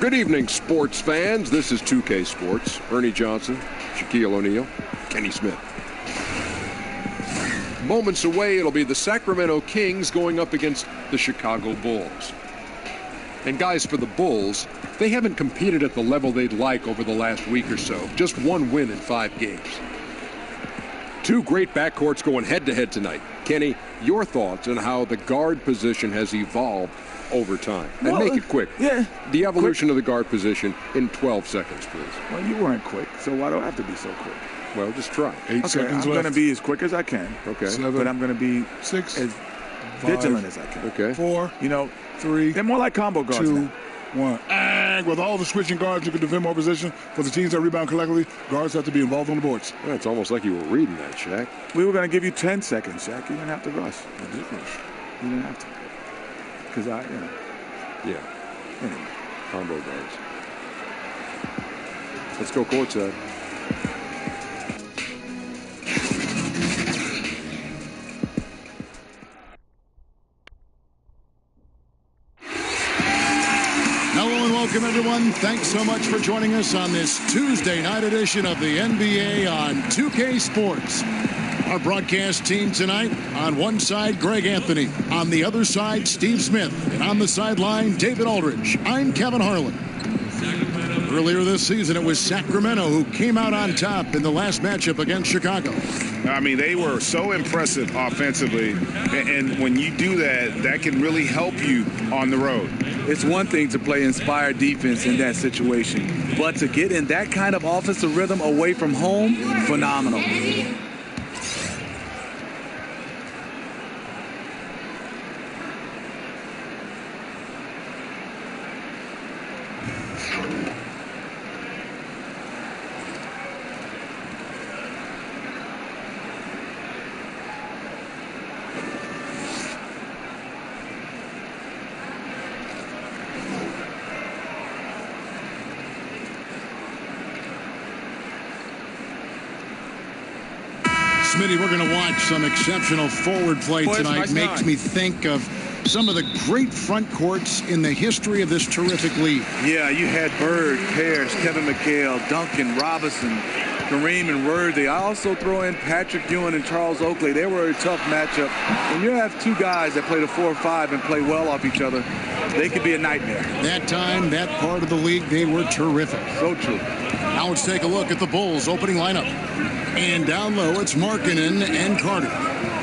Good evening, sports fans. This is 2K Sports. Ernie Johnson, Shaquille O'Neal, Kenny Smith. Moments away, it'll be the Sacramento Kings going up against the Chicago Bulls. And guys, for the Bulls, they haven't competed at the level they'd like over the last week or so. Just one win in 5 games. Two great backcourts going head-to-head tonight. Kenny, your thoughts on how the guard position has evolved over time? And make it quick. Yeah. The evolution of the guard position in 12 seconds, please. Well, you weren't quick, so why do I have to be so quick? Well, just try. 8 seconds I'm left. going to be as quick as I can. Okay. 7, But I'm going to be 6, as 5, vigilant as I can. Okay. 4, You know, 3, they're more like combo guards 2, now. 1. And with all the switching guards who can defend more position for the teams that rebound collectively, guards have to be involved on the boards. Well, it's almost like you were reading that, Shaq. We were going to give you 10 seconds, Shaq. You didn't have to rush. You didn't have to. Because Yeah. anyway. Combo guards. Let's go courtside. Hello and welcome, everyone. Thanks so much for joining us on this Tuesday night edition of the NBA on 2K Sports. Our broadcast team tonight, on one side, Greg Anthony. On the other side, Steve Smith. And on the sideline, David Aldridge. I'm Kevin Harlan. Earlier this season, it was Sacramento who came out on top in the last matchup against Chicago. I mean, they were so impressive offensively. And when you do that, that can really help you on the road. It's one thing to play inspired defense in that situation, but to get in that kind of offensive rhythm away from home, phenomenal. Smitty, we're going to watch some exceptional forward play tonight. Makes me think of some of the great front courts in the history of this terrific league. Yeah, you had Bird, Parrish, Kevin McHale, Duncan, Robinson, Kareem, and Worthy. I also throw in Patrick Ewing and Charles Oakley. They were a tough matchup. When you have two guys that play the 4 or 5 and play well off each other, they could be a nightmare. That time, that part of the league, they were terrific. So true. Now let's take a look at the Bulls' opening lineup. And down low, it's Markkanen and Carter.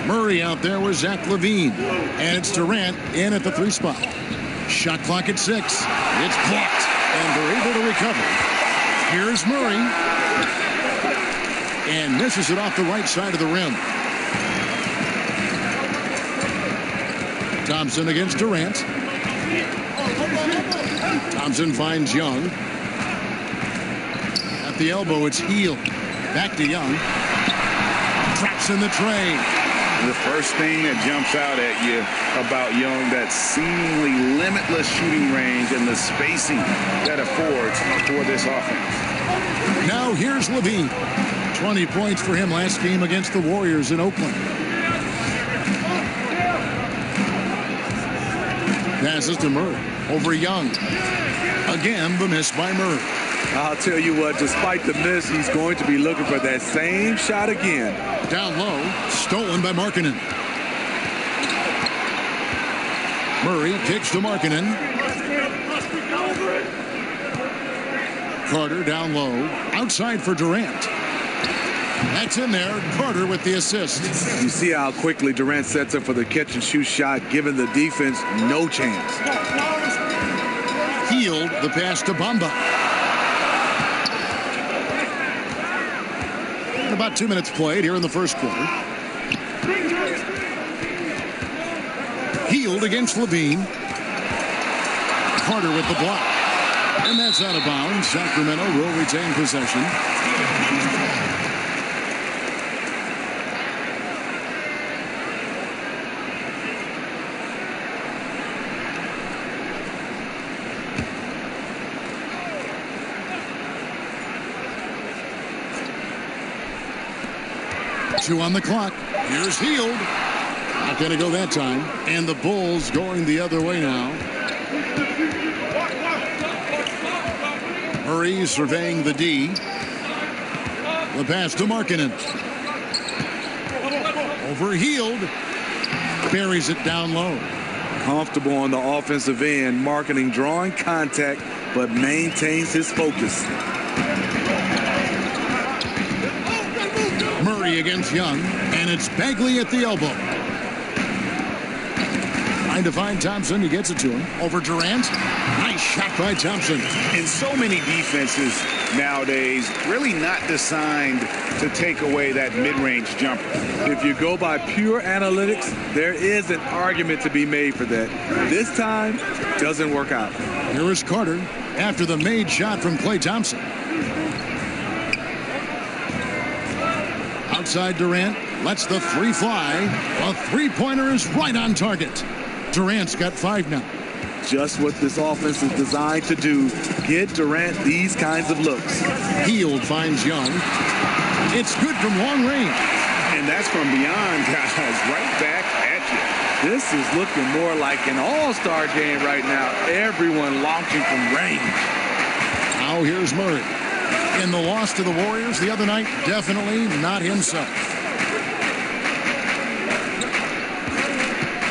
Murray out there with Zach LaVine. And it's Durant in at the 3 spot. Shot clock at 6. It's blocked. And they're able to recover. Here's Murray. And misses it off the right side of the rim. Thompson against Durant. Thompson finds Young. At the elbow, it's Hield. Back to Young. Traps in the tray. The first thing that jumps out at you about Young, that seemingly limitless shooting range and the spacing that affords for this offense. Now here's LaVine. 20 points for him last game against the Warriors in Oakland. Passes to Murray. Over Young. Again, the miss by Murray. I'll tell you what, despite the miss, he's going to be looking for that same shot again. Down low, stolen by Markkanen. Murray kicks to Markkanen. Carter down low, outside for Durant. That's in there. Carter with the assist. You see how quickly Durant sets up for the catch and shoot shot, giving the defense no chance. Hield the pass to Bamba. About 2 minutes played here in the first quarter. Hield against LaVine. Carter with the block. And that's out of bounds. Sacramento will retain possession. Two on the clock. Here's Hield. Not going to go that time. And the Bulls going the other way now. Murray surveying the D. The pass to Markkanen. Overhealed. Buries it down low. Comfortable on the offensive end. Markkanen drawing contact, but maintains his focus. Murray against Young, and it's Bagley at the elbow. Trying to find Thompson. He gets it to him. Over Durant. Nice shot by Thompson. And so many defenses nowadays really not designed to take away that mid-range jumper. If you go by pure analytics, there is an argument to be made for that. This time, doesn't work out. Here is Carter after the made shot from Klay Thompson. Outside Durant lets the three fly. A three-pointer is right on target. Durant's got 5 now. Just what this offense is designed to do. Get Durant these kinds of looks. Hield finds Young. It's good from long range. And that's from beyond, guys, right back at you. This is looking more like an all-star game right now. Everyone launching from range. Now here's Murray. In the loss to the Warriors the other night, definitely not himself.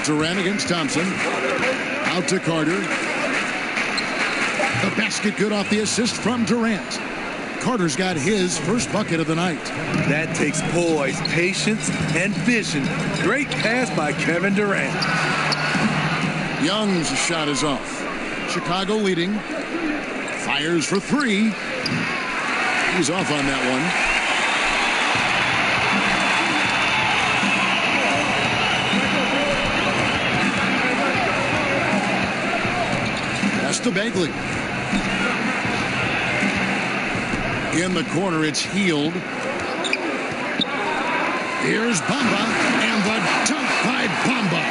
Durant against Thompson. Out to Carter. The basket good off the assist from Durant. Carter's got his first bucket of the night. That takes poise, patience, and vision. Great pass by Kevin Durant. Young's shot is off. Chicago leading. Fires for 3. He's off on that one. Pass to Bagley. In the corner, it's Hield. Here's Bamba, and the dunk by Bamba.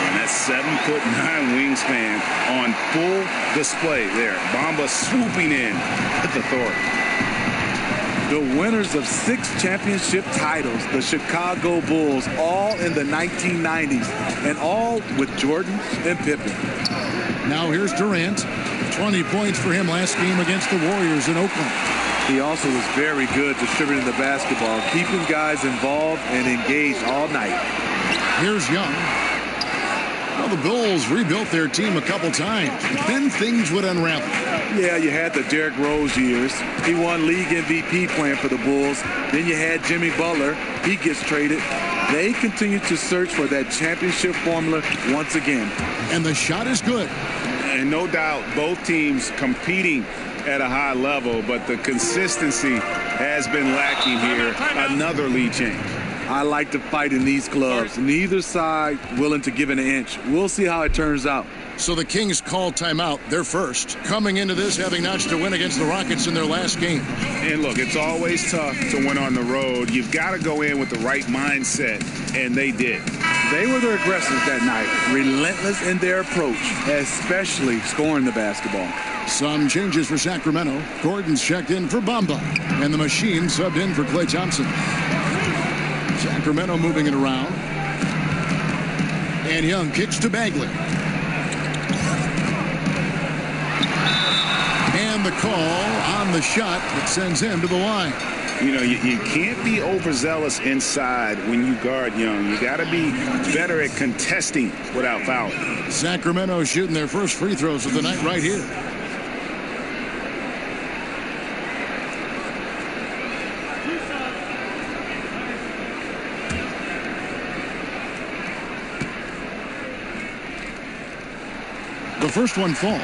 And that's 7'9" wingspan on full display there. Bamba swooping in with authority. The winners of 6 championship titles, the Chicago Bulls, all in the 1990s, and all with Jordan and Pippen. Now here's Durant. 20 points for him last game against the Warriors in Oakland. He also was very good distributing the basketball, keeping guys involved and engaged all night. Here's Young. Well, the Bulls rebuilt their team a couple times. Then things would unravel. Yeah, you had the Derrick Rose years. He won league MVP playing for the Bulls. Then you had Jimmy Butler. He gets traded. They continue to search for that championship formula once again. And the shot is good. And no doubt both teams competing at a high level, but the consistency has been lacking here. Another lead change. I like to fight in these clubs. Neither side willing to give an inch. We'll see how it turns out. So the Kings call timeout. They're first. Coming into this, having notched a win against the Rockets in their last game. And look, it's always tough to win on the road. You've got to go in with the right mindset, and they did. They were the aggressors that night, relentless in their approach, especially scoring the basketball. Some changes for Sacramento. Gordon's checked in for Bamba, and the machine subbed in for Klay Thompson. Sacramento moving it around. And Young kicks to Bagley. And the call on the shot that sends him to the line. You know, you can't be overzealous inside when you guard Young. You got to be better at contesting without fouling. Sacramento shooting their first free throws of the night right here. The first one falls.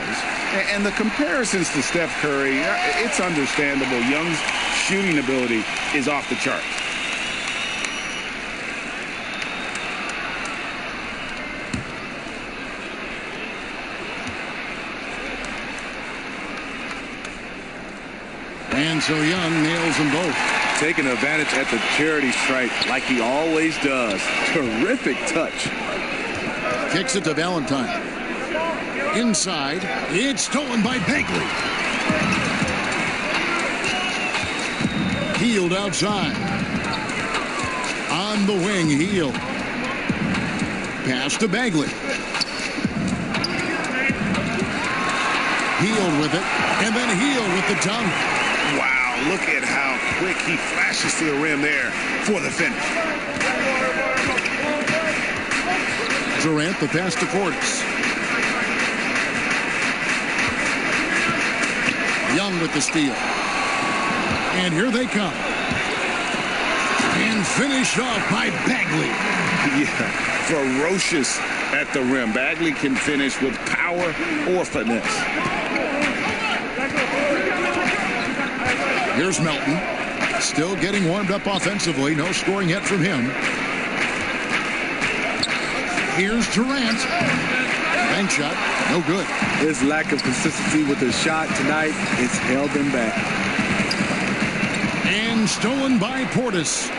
And the comparisons to Steph Curry, it's understandable. Young's shooting ability is off the charts. And so Young nails them both. Taking advantage at the charity stripe like he always does. Terrific touch. Kicks it to Valentine. Inside, it's stolen by Bagley. Hield outside. On the wing, Hield. Pass to Bagley. Healed with it, and then Healed with the dunk. Wow, look at how quick he flashes to the rim there for the finish. Durant, the pass to Portis. Young with the steal. And here they come. And finished off by Bagley. Yeah, ferocious at the rim. Bagley can finish with power or finesse. Here's Melton. Still getting warmed up offensively. No scoring yet from him. Here's Durant. Bank shot. No good. His lack of consistency with his shot tonight has held him back. And stolen by Portis.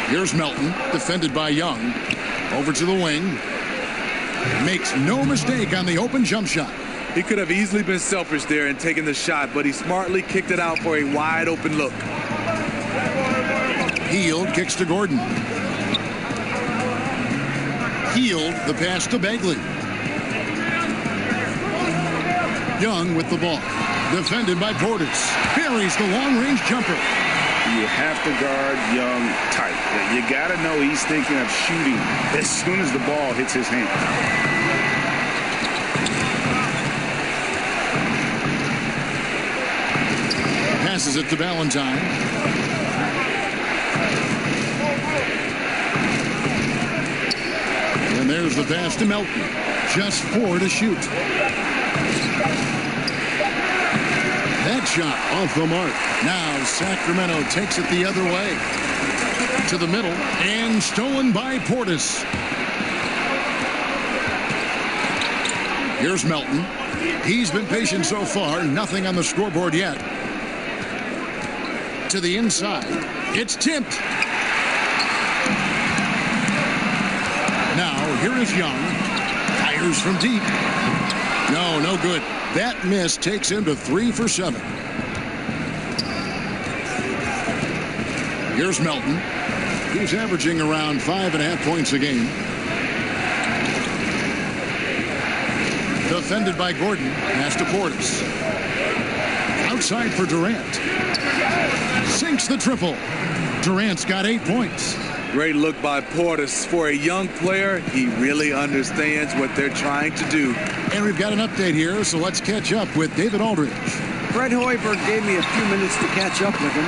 Here's Melton, defended by Young. Over to the wing. Makes no mistake on the open jump shot. He could have easily been selfish there and taken the shot, but he smartly kicked it out for a wide open look. Healed kicks to Gordon. Healed the pass to Bagley. Young with the ball. Defended by Portis. Buries the long-range jumper. You have to guard Young tight. You got to know he's thinking of shooting as soon as the ball hits his hand. Passes it to Valentine. And there's the pass to Melton. Just 4 to shoot. That shot off the mark. Now Sacramento takes it the other way. To the middle. And stolen by Portis. Here's Melton. He's been patient so far. Nothing on the scoreboard yet. To the inside. It's tipped. Now, here is Young. Fires from deep. No good. That miss takes him to 3 for 7. Here's Melton. He's averaging around 5.5 points a game. Defended by Gordon. Pass to Portis. Outside for Durant. Sinks the triple. Durant's got 8 points. Great look by Portis. For a young player, he really understands what they're trying to do. And we've got an update here, so let's catch up with David Aldridge. Fred Hoiberg gave me a few minutes to catch up with him.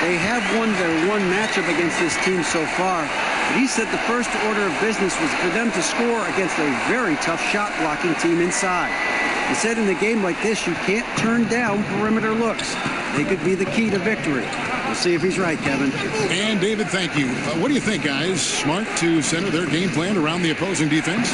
They have won their one matchup against this team so far. But he said the first order of business was for them to score against a very tough shot-blocking team inside. He said in a game like this, you can't turn down perimeter looks. They could be the key to victory. We'll see if he's right, Kevin. And David, thank you. What do you think, guys? Smart to center their game plan around the opposing defense?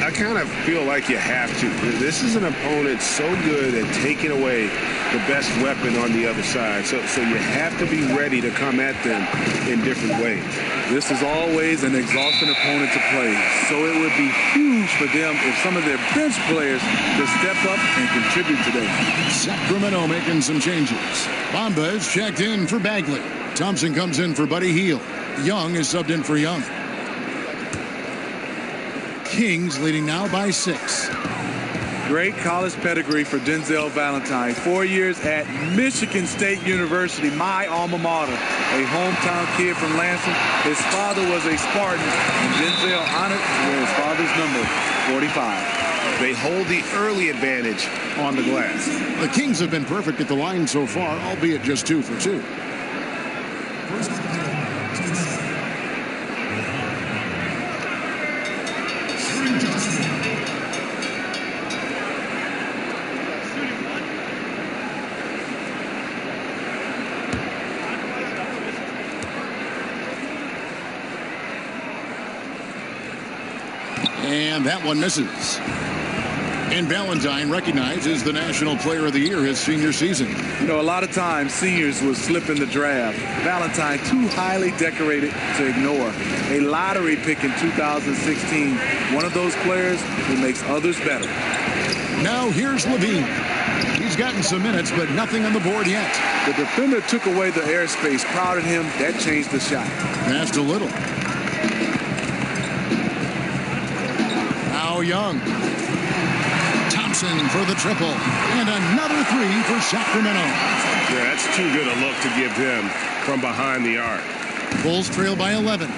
I kind of feel like you have to. This is an opponent so good at taking away the best weapon on the other side. So you have to be ready to come at them in different ways. This is always an exhausting opponent to play. So it would be huge for them if some of their bench players could step up and contribute today. Sacramento making some changes. Bamba is checked in for Bagley. Thompson comes in for Buddy Hield. Young is subbed in for Young. Kings leading now by 6. Great college pedigree for Denzel Valentine. 4 years at Michigan State University, my alma mater. A hometown kid from Lansing. His father was a Spartan, and Denzel honored to wear his father's number, 45. They hold the early advantage on the glass. The Kings have been perfect at the line so far, albeit just 2 for 2. And that one misses. And Valentine recognized as the National Player of the Year his senior season. You know, a lot of times seniors will slip in the draft. Valentine, too highly decorated to ignore. A lottery pick in 2016. One of those players who makes others better. Now here's Levine. He's gotten some minutes, but nothing on the board yet. The defender took away the airspace, crowded him. That changed the shot. Passed a little. Now Young. Thompson for the triple. And another three for Sacramento. Yeah, that's too good a look to give him from behind the arc. Bulls trail by 11.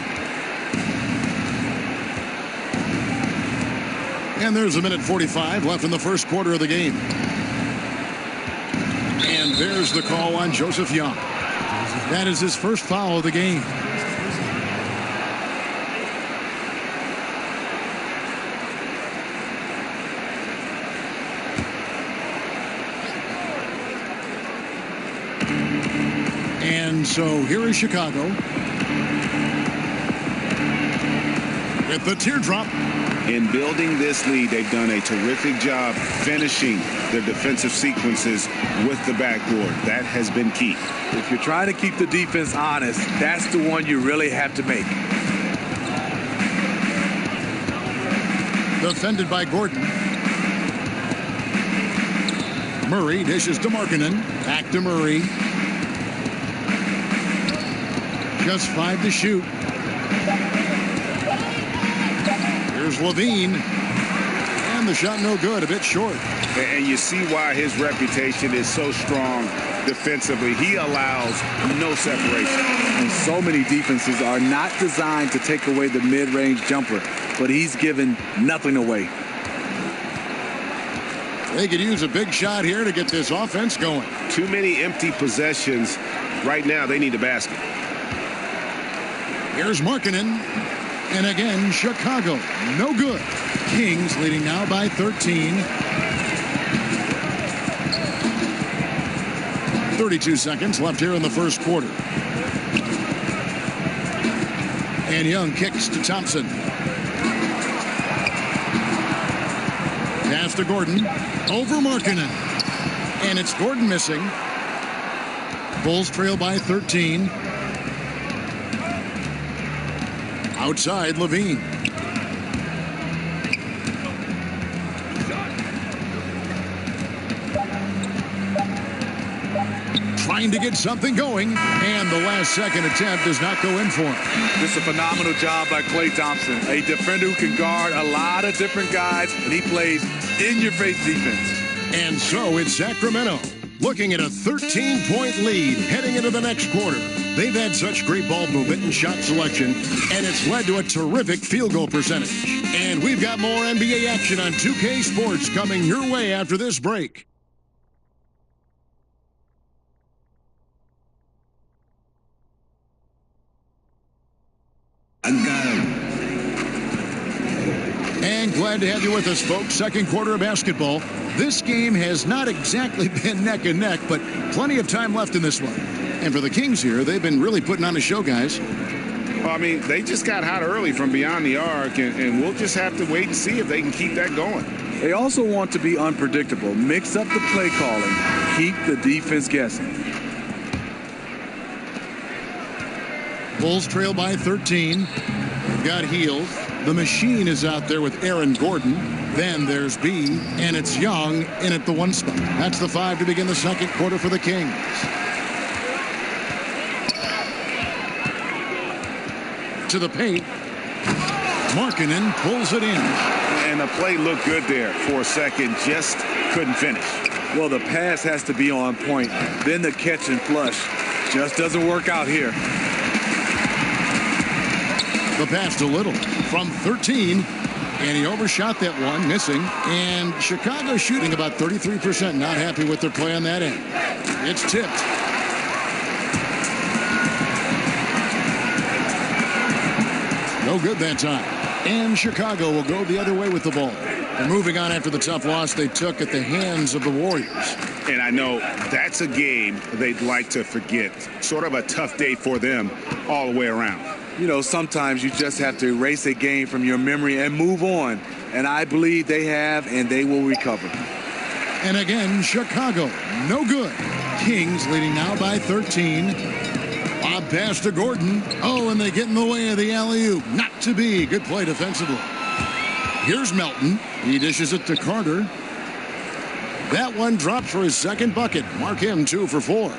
And there's 1:45 left in the first quarter of the game. And there's the call on Joseph Young. That is his first foul of the game. And so here is Chicago with the teardrop. In building this lead, they've done a terrific job finishing their defensive sequences with the backboard. That has been key. If you're trying to keep the defense honest, that's the one you really have to make. Defended by Gordon. Murray dishes to Markkanen. Back to Murray. Just 5 to shoot. Here's Levine. And the shot no good, a bit short. And you see why his reputation is so strong defensively. He allows no separation. And so many defenses are not designed to take away the mid-range jumper, but he's given nothing away. They could use a big shot here to get this offense going. Too many empty possessions. Right now, they need a basket. Here's Markkanen. And again, Chicago. No good. Kings leading now by 13. 32 seconds left here in the first quarter. And Young kicks to Thompson. Pass to Gordon. Over Markkanen. And it's Gordon missing. Bulls trail by 13. Outside, Levine. Trying to get something going, and the last second attempt does not go in for him. Just a phenomenal job by Klay Thompson, a defender who can guard a lot of different guys, and he plays in-your-face defense. And so it's Sacramento looking at a 13-point lead heading into the next quarter. They've had such great ball movement and shot selection, and it's led to a terrific field goal percentage. And we've got more NBA action on 2K Sports coming your way after this break. And glad to have you with us, folks. Second quarter of basketball. This game has not exactly been neck and neck, but plenty of time left in this one. And for the Kings here, they've been really putting on a show, guys. Well, I mean, they just got hot early from beyond the arc, and we'll just have to wait and see if they can keep that going. They also want to be unpredictable. Mix up the play calling. Keep the defense guessing. Bulls trail by 13. They've got Hield. The machine is out there with Aaron Gordon. Then there's B, and it's Young in at the 1 spot. That's the 5 to begin the second quarter for the Kings. To the paint. Markkanen pulls it in. And the play looked good there for a second, just couldn't finish. Well, the pass has to be on point. Then the catch and flush just doesn't work out here. The pass to Little from 13. And he overshot that one, missing. And Chicago shooting about 33%. Not happy with their play on that end. It's tipped. No good that time. And Chicago will go the other way with the ball. They're moving on after the tough loss they took at the hands of the Warriors. And I know that's a game they'd like to forget. Sort of a tough day for them all the way around. You know, sometimes you just have to erase a game from your memory and move on. And I believe they have, and they will recover. And again, Chicago, no good. Kings leading now by 13. Bob pass to Gordon. Oh, and they get in the way of the alley-oop. Not to be. Good play defensively. Here's Melton. He dishes it to Carter. That one drops for his second bucket. Mark him 2 for 4.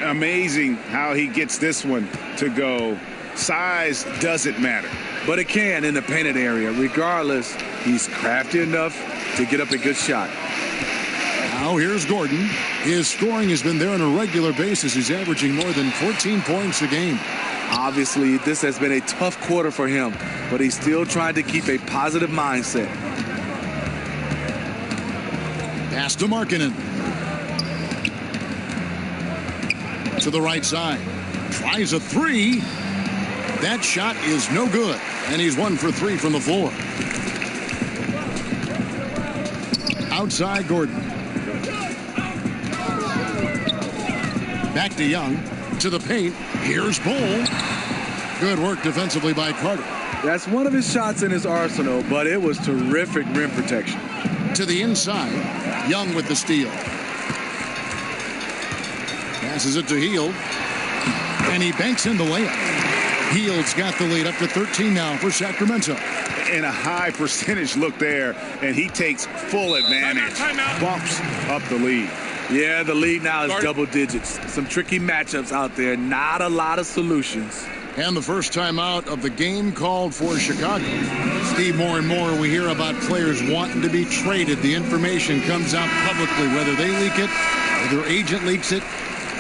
Amazing how he gets this one to go. Size doesn't matter. But it can in the painted area. Regardless, he's crafty enough to get up a good shot. Now here's Gordon. His scoring has been there on a regular basis. He's averaging more than 14 points a game. Obviously, this has been a tough quarter for him, but he's still trying to keep a positive mindset. Pass to Markkanen. To the right side. Tries a three. That shot is no good. And he's 1 for 3 from the floor. Outside Gordon. Back to Young. To the paint. Here's Bull. Good work defensively by Carter. That's one of his shots in his arsenal, but it was terrific rim protection. To the inside. Young with the steal. Passes it to Hield. And he banks in the layup. Hield's got the lead up to 13 now for Sacramento. And a high percentage look there, and he takes full advantage. Bumps up the lead. Yeah, the lead now is double digits. Some tricky matchups out there. Not a lot of solutions. And the first time out of the game called for Chicago. Steve, more and more we hear about players wanting to be traded. The information comes out publicly, whether they leak it or their agent leaks it.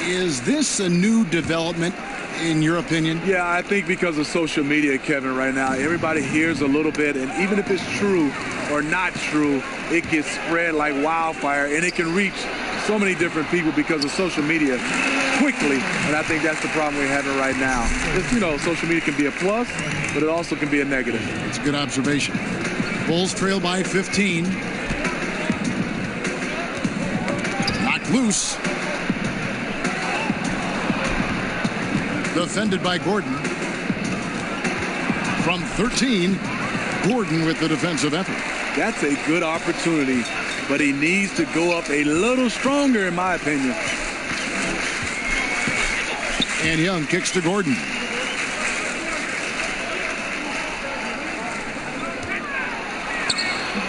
Is this a new development, in your opinion? Yeah, I think because of social media, Kevin, right now, everybody hears a little bit, and even if it's true or not true, it gets spread like wildfire, and it can reach so many different people because of social media quickly, and I think that's the problem we're having right now. Just, social media can be a plus, but it also can be a negative. It's a good observation. Bulls trail by 15. Knocked loose. Defended by Gordon. From 13, Gordon with the defensive effort. That's a good opportunity, but he needs to go up a little stronger, in my opinion. And Young kicks to Gordon.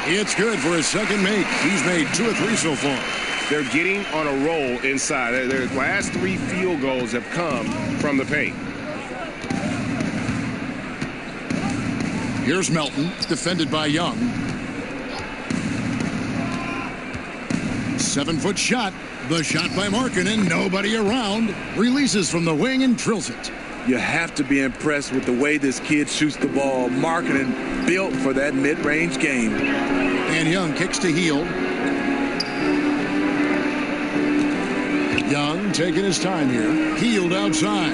It's good for his second make. He's made 2 or 3 so far. They're getting on a roll inside. Their last 3 field goals have come from the paint. Here's Melton, defended by Young. 7-foot shot. The shot by Markkanen. Nobody around. Releases from the wing and drills it. You have to be impressed with the way this kid shoots the ball. Markkanen built for that mid-range game. And Young kicks to Hield. Young taking his time here. Hield outside.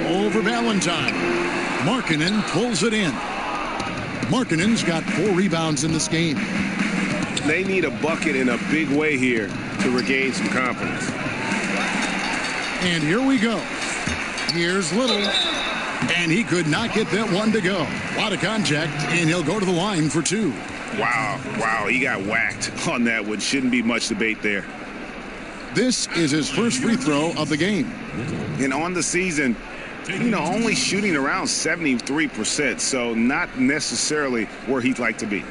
Over Valentine. Markkanen pulls it in. Markkanen's got 4 rebounds in this game. They need a bucket in a big way here to regain some confidence. And here we go. Here's Little. And he could not get that one to go. A lot of contact, and he'll go to the line for 2. Wow, he got whacked on that one. Shouldn't be much debate there. This is his first free throw of the game. And on the season, only shooting around 73%, so not necessarily where he'd like to be.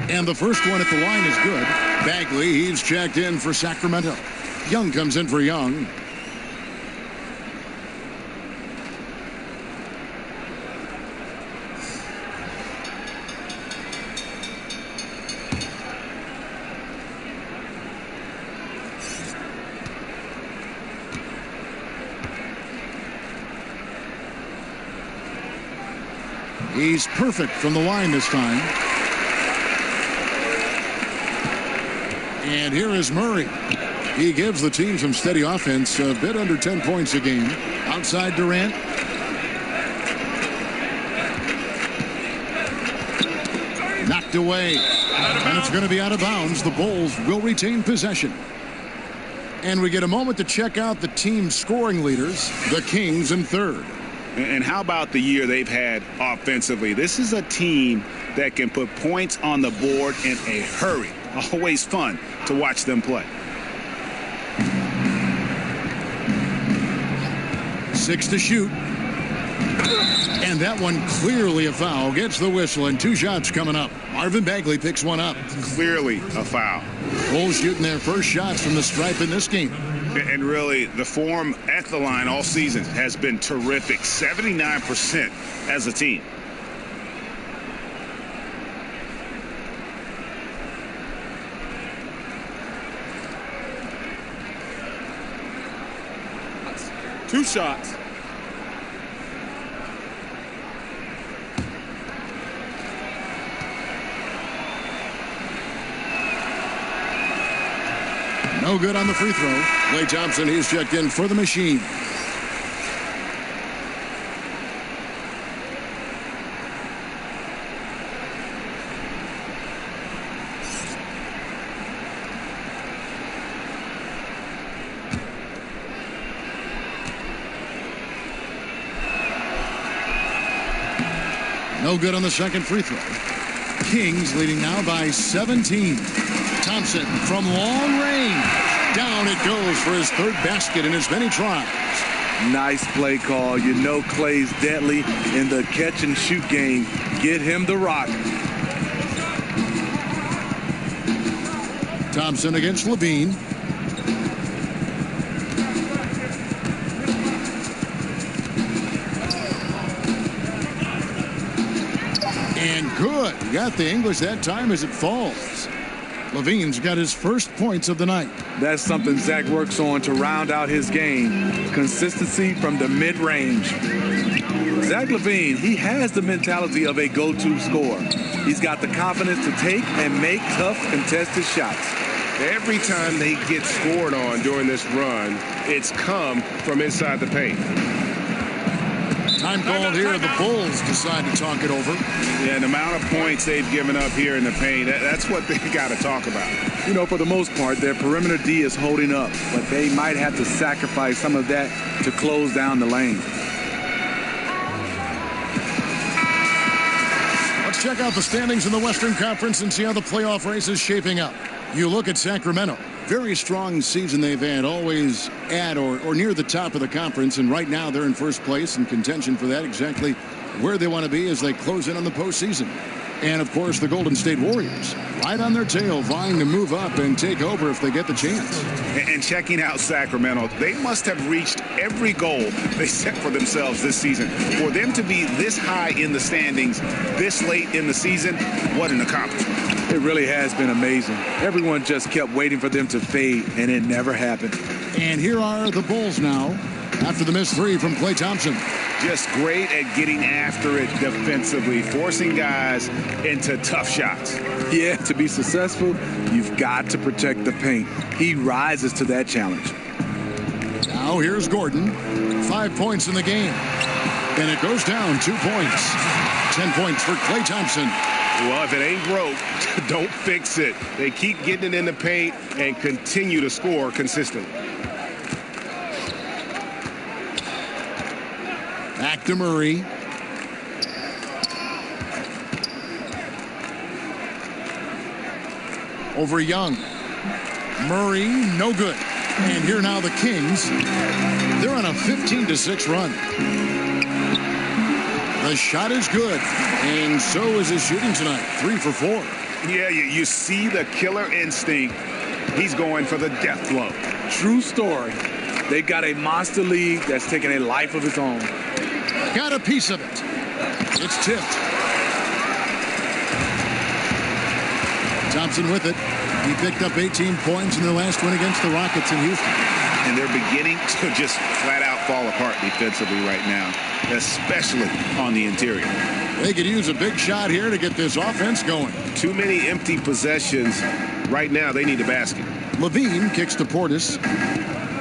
And the first one at the line is good. Bagley, he's checked in for Sacramento. Young comes in for Young. He's perfect from the line this time. And here is Murray. He gives the team some steady offense, a bit under 10 points a game. Outside Durant. Knocked away. And it's going to be out of bounds. The Bulls will retain possession. And we get a moment to check out the team's scoring leaders, the Kings in third. And how about the year they've had offensively? This is a team that can put points on the board in a hurry. Always fun to watch them play. 6 to shoot. And that one clearly a foul. Gets the whistle, and 2 shots coming up. Marvin Bagley picks one up. Clearly a foul. Bulls shooting their first shots from the stripe in this game. And really, the form at the line all season has been terrific. 79% as a team. Two shots. No good on the free throw. Klay Thompson, he's checked in for the Machine. No good on the second free throw. Kings leading now by 17. Thompson from long range. Down it goes for his third basket in as many tries. Nice play call. You know Klay's deadly in the catch and shoot game. Get him the rock. Thompson against Levine. And good. Got the English that time as it falls. Levine's got his first points of the night. That's something Zach works on to round out his game. Consistency from the mid-range. Zach LaVine, he has the mentality of a go-to scorer. He's got the confidence to take and make tough contested shots. Every time they get scored on during this run, it's come from inside the paint. Time called here. The Bulls decide to talk it over. Yeah, the amount of points they've given up here in the paint, that's what they got to talk about. You know, for the most part, their perimeter D is holding up, but they might have to sacrifice some of that to close down the lane. Let's check out the standings in the Western Conference and see how the playoff race is shaping up. You look at Sacramento. Very strong season they've had, always at or near the top of the conference, and right now they're in first place in contention for that, exactly where they want to be as they close in on the postseason. And, of course, the Golden State Warriors, right on their tail, vying to move up and take over if they get the chance. And checking out Sacramento, they must have reached every goal they set for themselves this season. For them to be this high in the standings this late in the season, what an accomplishment. It really has been amazing. Everyone just kept waiting for them to fade, and it never happened. And here are the Bulls now after the missed three from Klay Thompson. Just great at getting after it defensively, forcing guys into tough shots. Yeah, to be successful, you've got to protect the paint. He rises to that challenge. Now here's Gordon. 5 points in the game. And it goes down 2 points. 10 points for Klay Thompson. Well, if it ain't broke, don't fix it. They keep getting it in the paint and continue to score consistently. Back to Murray. Over Young. Murray, no good. And here now the Kings. They're on a 15-6 run. The shot is good, and so is his shooting tonight. 3 for 4. Yeah, you see the killer instinct. He's going for the death blow. True story. They've got a monster league that's taking a life of its own. Got a piece of it. It's tipped. Thompson with it. He picked up 18 points in their last win against the Rockets in Houston. And they're beginning to just flat out fall apart defensively right now, especially on the interior. They could use a big shot here to get this offense going. Too many empty possessions. Right now, they need a basket. Levine kicks to Portis.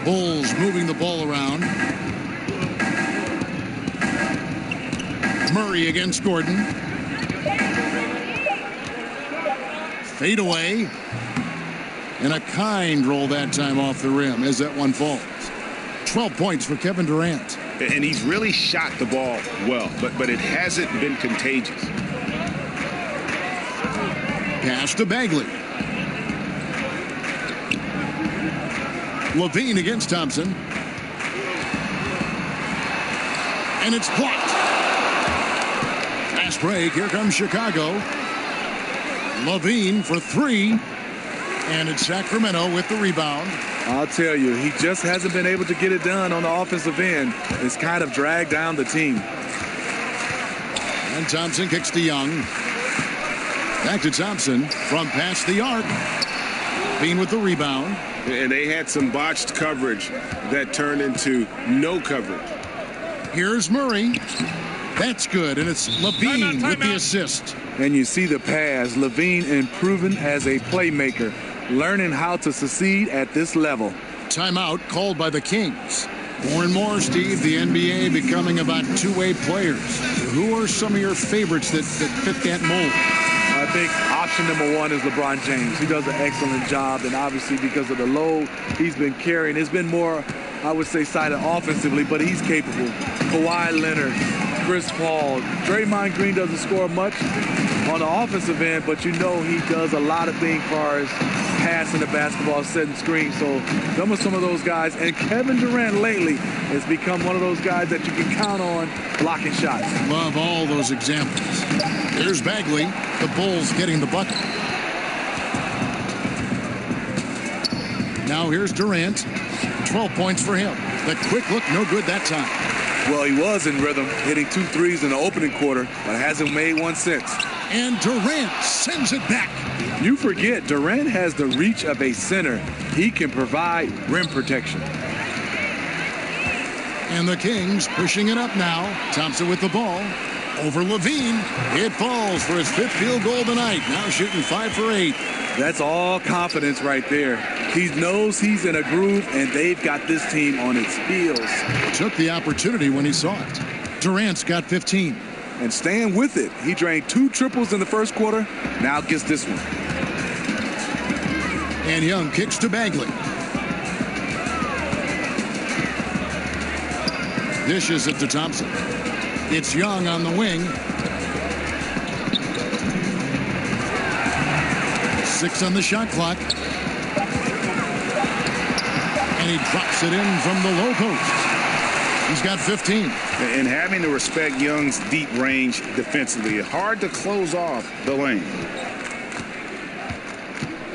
Bulls moving the ball around. Murray against Gordon. Fade away. And a kind roll that time off the rim as that one falls. 12 points for Kevin Durant. And he's really shot the ball well, but it hasn't been contagious. Pass to Bagley. Levine against Thompson. And it's blocked. Fast break. Here comes Chicago. Levine for three. And it's Sacramento with the rebound. I'll tell you, he just hasn't been able to get it done on the offensive end. It's kind of dragged down the team. And Thompson kicks to Young. Back to Thompson from past the arc. Levine with the rebound. And they had some botched coverage that turned into no coverage. Here's Murray. That's good, and it's Levine with the assist. And you see the pass. Levine improving as a playmaker, learning how to succeed at this level. Timeout called by the Kings. More and more, Steve, the NBA becoming about two-way players. Who are some of your favorites that fit that mold? I think option number one is LeBron James. He does an excellent job, and obviously because of the load he's been carrying, it's been more, I would say, sided offensively, but he's capable. Kawhi Leonard, Chris Paul. Draymond Green doesn't score much on the offensive end, but you know he does a lot of things as far as passing the basketball, setting screens. So some of those guys. And Kevin Durant lately has become one of those guys that you can count on blocking shots. Love all those examples. There's Bagley. The Bulls getting the bucket. Now here's Durant. 12 points for him. The quick look, no good that time. Well, he was in rhythm, hitting 2 threes in the opening quarter, but hasn't made one since. And Durant sends it back. You forget, Durant has the reach of a center. He can provide rim protection. And the Kings pushing it up now. Thompson with the ball. Over Levine. It falls for his 5th field goal tonight. Now shooting 5 for 8. That's all confidence right there. He knows he's in a groove, and they've got this team on its heels. Took the opportunity when he saw it. Durant's got 15. And staying with it. He drained 2 triples in the first quarter. Now gets this one. And Young kicks to Bagley. Dishes it to Thompson. It's Young on the wing. 6 on the shot clock. And he drops it in from the low post. He's got 15. And having to respect Young's deep range defensively, hard to close off the lane.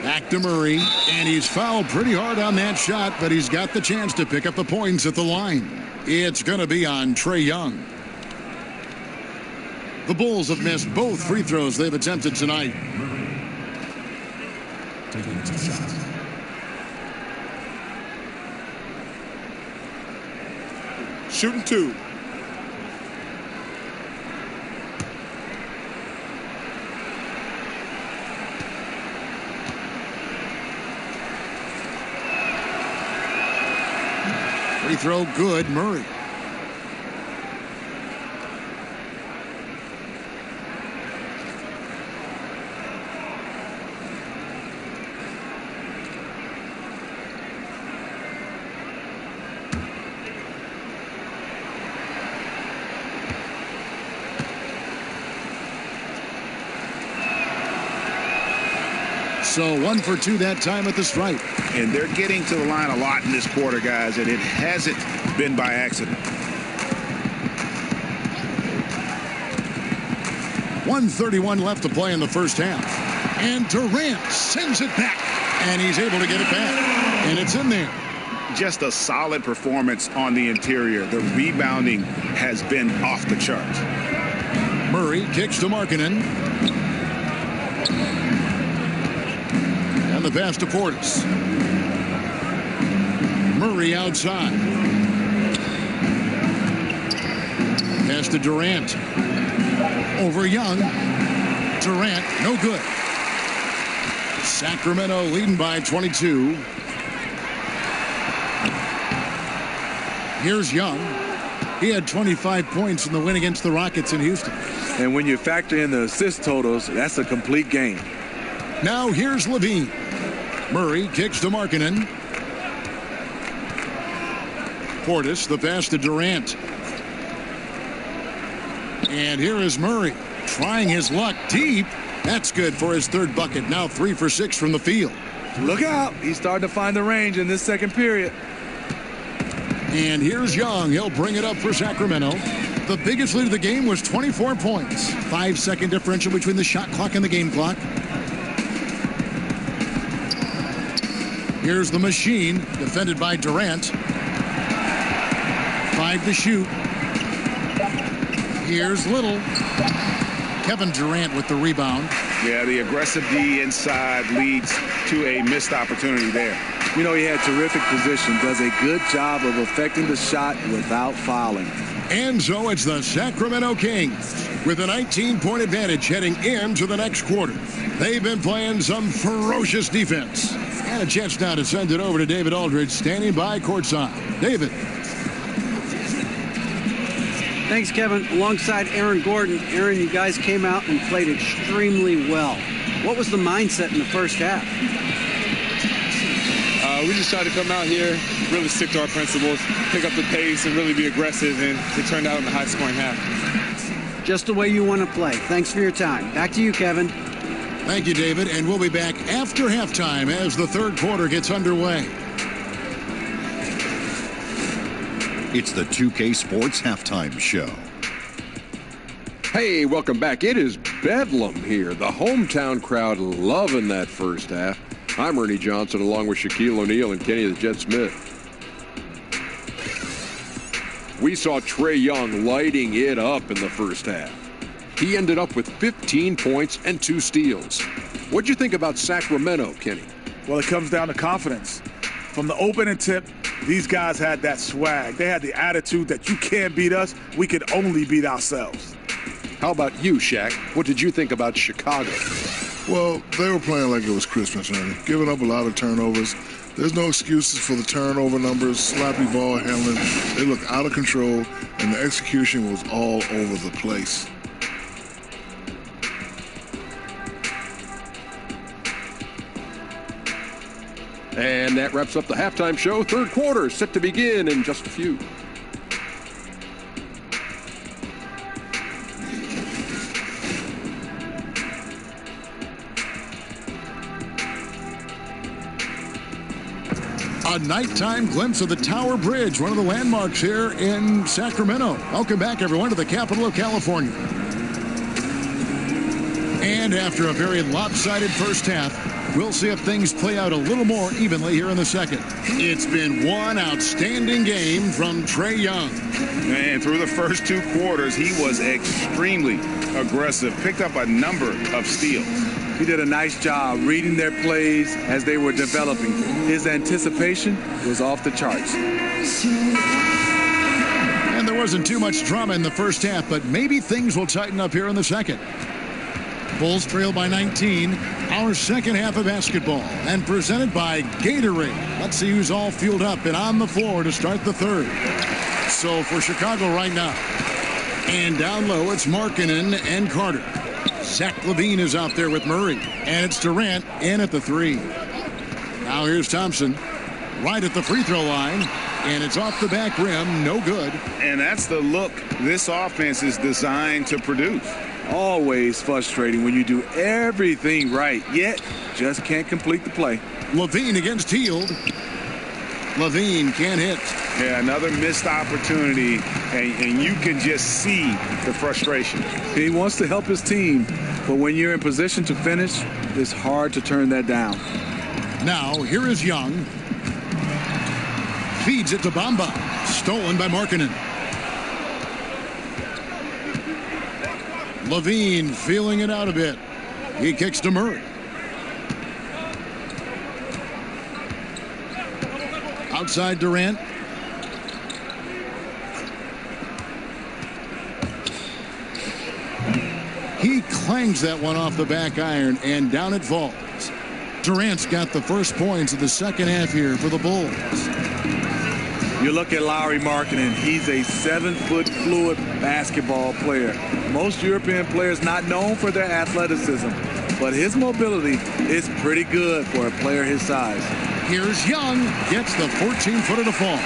Back to Murray, and he's fouled pretty hard on that shot, but he's got the chance to pick up the points at the line. It's going to be on Trae Young. The Bulls have missed both free throws they've attempted tonight. Taking 2 shots. Shooting 2. Free throw good, Murray. So 1 for 2 that time at the stripe. And they're getting to the line a lot in this quarter, guys, and it hasn't been by accident. 1:31 left to play in the first half. And Durant sends it back. And he's able to get it back. And it's in there. Just a solid performance on the interior. The rebounding has been off the charts. Murray kicks to Markkanen. And the pass to Portis. Murray outside. Pass to Durant. Over Young. Durant, no good. Sacramento leading by 22. Here's Young. He had 25 points in the win against the Rockets in Houston. And when you factor in the assist totals, that's a complete game. Now here's Levine. Murray kicks to Markkanen. Portis, the pass to Durant. And here is Murray trying his luck deep. That's good for his 3rd bucket. Now 3 for 6 from the field. Look out. He's starting to find the range in this second period. And here's Young. He'll bring it up for Sacramento. The biggest lead of the game was 24 points. 5-second differential between the shot clock and the game clock. Here's the machine, defended by Durant. 5 to shoot. Here's Little. Kevin Durant with the rebound. Yeah, the aggressive D inside leads to a missed opportunity there. You know, he had terrific position, does a good job of affecting the shot without fouling. And so it's the Sacramento Kings with a 19-point advantage heading into the next quarter. They've been playing some ferocious defense. And a chance now to send it over to David Aldridge, standing by courtside. David. Thanks, Kevin. Alongside Aaron Gordon. Aaron, you guys came out and played extremely well. What was the mindset in the first half? We just tried to come out here, really stick to our principles, pick up the pace, and really be aggressive, and it turned out in a high-scoring half. Just the way you want to play. Thanks for your time. Back to you, Kevin. Thank you, David, and we'll be back after halftime as the third quarter gets underway. It's the 2K Sports Halftime Show. Hey, welcome back. It is Bedlam here. The hometown crowd loving that first half. I'm Ernie Johnson along with Shaquille O'Neal and Kenny the Jet Smith. We saw Trae Young lighting it up in the first half. He ended up with 15 points and 2 steals. What'd you think about Sacramento, Kenny? Well, it comes down to confidence. From the opening tip, these guys had that swag. They had the attitude that you can't beat us, we could only beat ourselves. How about you, Shaq? What did you think about Chicago? Well, they were playing like it was Christmas, Ernie. Giving up a lot of turnovers. There's no excuses for the turnover numbers, sloppy ball handling. They looked out of control, and the execution was all over the place. And that wraps up the halftime show. Third quarter set to begin in just a few. A nighttime glimpse of the Tower Bridge, one of the landmarks here in Sacramento. Welcome back, everyone, to the capital of California. And after a very lopsided first half, we'll see if things play out a little more evenly here in the second. It's been one outstanding game from Trae Young. And through the first 2 quarters, he was extremely aggressive, picked up a number of steals. He did a nice job reading their plays as they were developing. His anticipation was off the charts. And there wasn't too much drama in the first half, but maybe things will tighten up here in the second. Bulls trail by 19. Our second half of basketball, and presented by Gatorade. Let's see who's all fueled up and on the floor to start the third. So for Chicago right now, and down low, it's Markkanen and Carter. Zach LaVine is out there with Murray, and it's Durant in at the 3. Now here's Thompson, right at the free throw line, and it's off the back rim, no good. And that's the look this offense is designed to produce. Always frustrating when you do everything right, yet just can't complete the play. LaVine against Hield. LaVine can't hit. Yeah, another missed opportunity, and you can just see the frustration. He wants to help his team, but when you're in position to finish, it's hard to turn that down. Now, here is Young. Feeds it to Bamba. Stolen by Markkanen. LaVine feeling it out a bit. He kicks to Murray. Outside Durant. He clangs that one off the back iron, and down it falls. Durant's got the first points of the second half here for the Bulls. You look at Lauri Markkanen, he's a 7-foot fluid basketball player. Most European players not known for their athleticism, but his mobility is pretty good for a player his size. Here's Young, gets the 14-footer to fall.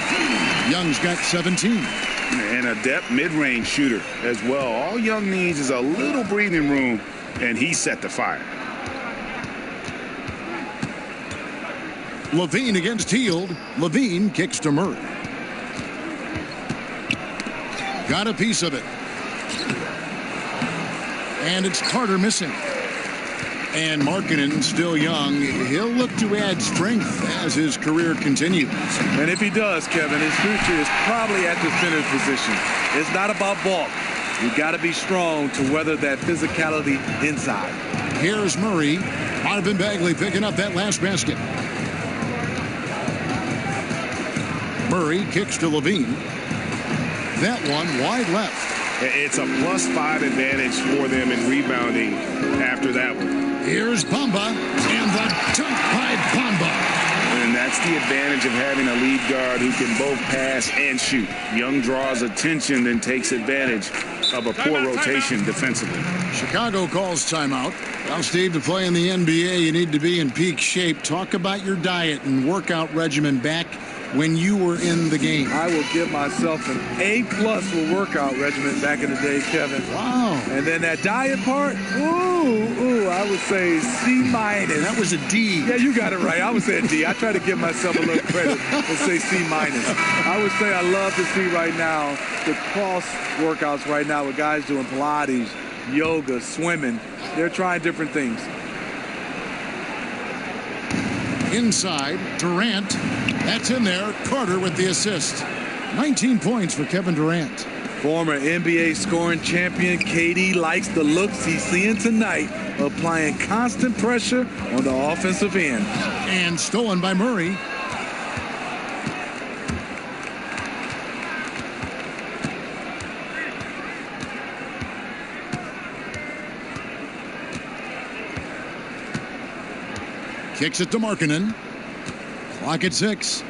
Young's got 17. And a depth mid-range shooter as well. All Young needs is a little breathing room, and he set the fire. LaVine against Hield. LaVine kicks to Murray. got a piece of it. And it's Carter missing. And Markkanen, still young, he'll look to add strength as his career continues. And if he does, Kevin, his future is probably at the center position. It's not about bulk. You got to be strong to weather that physicality inside. Here's Murray. Marvin Bagley picking up that last basket. Murray kicks to Levine. That one wide left. It's a +5 advantage for them in rebounding after that one. Here's Bamba, and the dunk by Bamba. And that's the advantage of having a lead guard who can both pass and shoot. Young draws attention and takes advantage of a poor rotation defensively. Chicago calls timeout. Well, Steve, to play in the NBA, you need to be in peak shape. Talk about your diet and workout regimen back when you were in the game. I will give myself an A+ for workout regimen back in the day, Kevin. Wow. And then that diet part, I would say C-. That was a D. Yeah, you got it right. I would say a D. I try to give myself a little credit and say C-. I would say I love to see right now the cross workouts right now with guys doing Pilates, yoga, swimming. They're trying different things. Inside, Durant. That's in there. Carter with the assist. 19 points for Kevin Durant. Former NBA scoring champion KD likes the looks he's seeing tonight, applying constant pressure on the offensive end. And stolen by Murray. Kicks it to Markkanen. Clock at 6.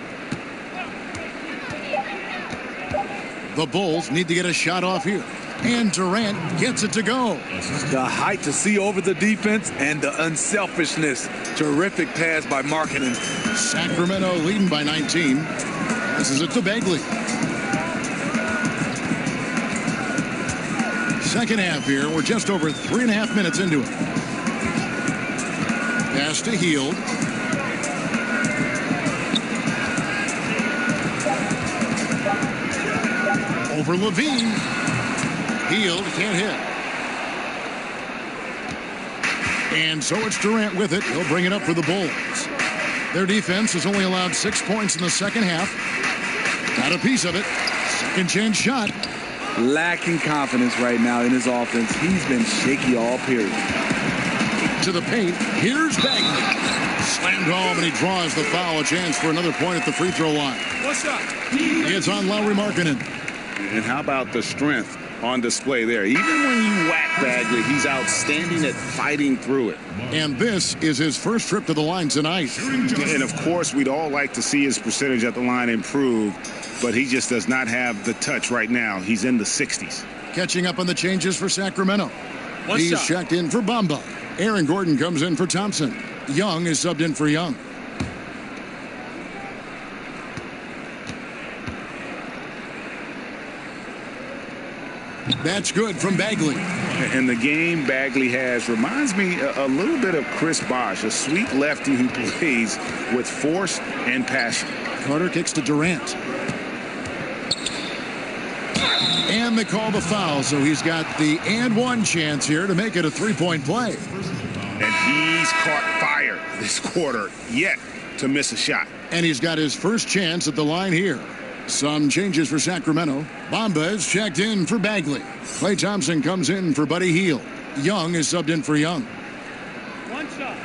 The Bulls need to get a shot off here. And Durant gets it to go. The height to see over the defense and the unselfishness. Terrific pass by Markkanen. Sacramento leading by 19. Passes it to Bagley. Second half here. We're just over 3.5 minutes into it. Pass to Hield. Over Levine. Hield can't hit. And so it's Durant with it. He'll bring it up for the Bulls. Their defense has only allowed 6 points in the second half. Got a piece of it. Second chance shot. Lacking confidence right now in his offense. He's been shaky all period. To the paint. Here's Bagley. Slammed home, and he draws the foul. A chance for another point at the free throw line. What's up? It's on Lauri Markkanen. And how about the strength on display there? Even when you whack Bagley, he's outstanding at fighting through it. And this is his first trip to the line tonight. And of course, we'd all like to see his percentage at the line improve, but he just does not have the touch right now. He's in the 60s. Catching up on the changes for Sacramento. He's checked in for Bamba. Aaron Gordon comes in for Thompson. Young is subbed in for Young. That's good from Bagley. And the game Bagley has reminds me a little bit of Chris Bosh, a sweet lefty who plays with force and passion. Carter kicks to Durant. And they call the foul, so he's got the and one chance here to make it a three-point play. And he's caught fire this quarter, yet to miss a shot. And he's got his first chance at the line here. Some changes for Sacramento. Bamba is checked in for Bagley. Klay Thompson comes in for Buddy Hield. Young is subbed in for Young. One shot.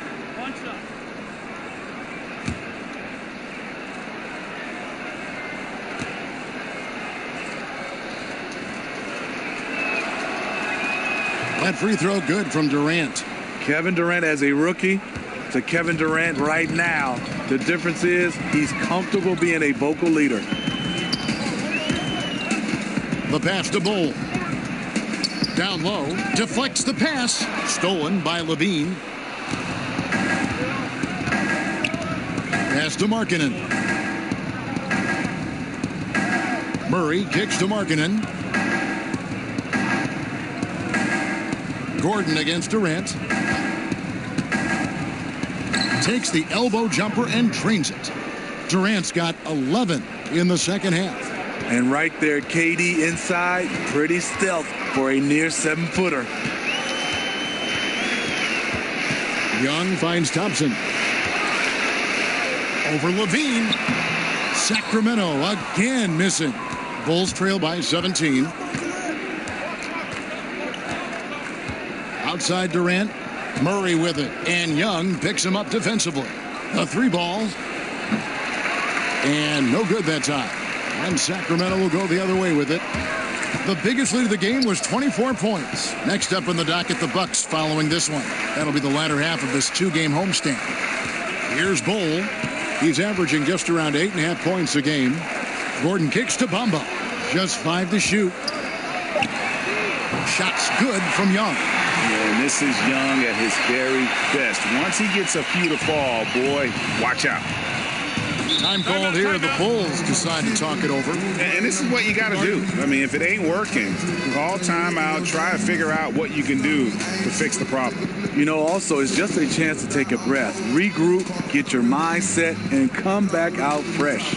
That free throw good from Durant. Kevin Durant as a rookie to Kevin Durant right now. The difference is he's comfortable being a vocal leader. The pass to Bull. Down low. Deflects the pass. Stolen by Levine. Pass to Markkanen. Murray kicks to Markkanen. Gordon against Durant. Takes the elbow jumper and drains it. Durant's got 11 in the second half. And right there, KD inside, pretty stealth for a near 7-footer. Young finds Thompson. Over Levine. Sacramento again missing. Bulls trail by 17. Outside Durant. Murray with it. And Young picks him up defensively. The 3 ball. And no good that time. And Sacramento will go the other way with it. The biggest lead of the game was 24 points. Next up in the docket, the Bucks following this one. That'll be the latter half of this 2-game homestand. Here's Bol. He's averaging just around 8.5 points a game. Gordon kicks to Bamba. Just 5 to shoot. Shots good from Young. And this is Young at his very best. Once he gets a few to fall, boy, watch out. Time called here. The Bulls decide to talk it over. And this is what you got to do. I mean, if it ain't working, call timeout, try to figure out what you can do to fix the problem. You know, also, it's just a chance to take a breath, regroup, get your mind set, and come back out fresh.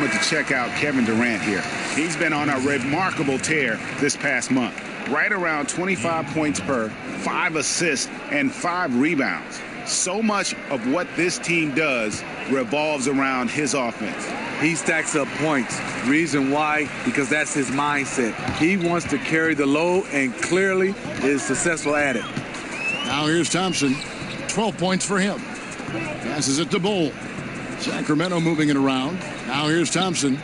To check out Kevin Durant here. He's been on a remarkable tear this past month. Right around 25 points per, 5 assists, and 5 rebounds. So much of what this team does revolves around his offense. He stacks up points. Reason why? Because that's his mindset. He wants to carry the load and clearly is successful at it. Now here's Thompson. 12 points for him. Passes it to Bol. Sacramento moving it around. Now here's Thompson.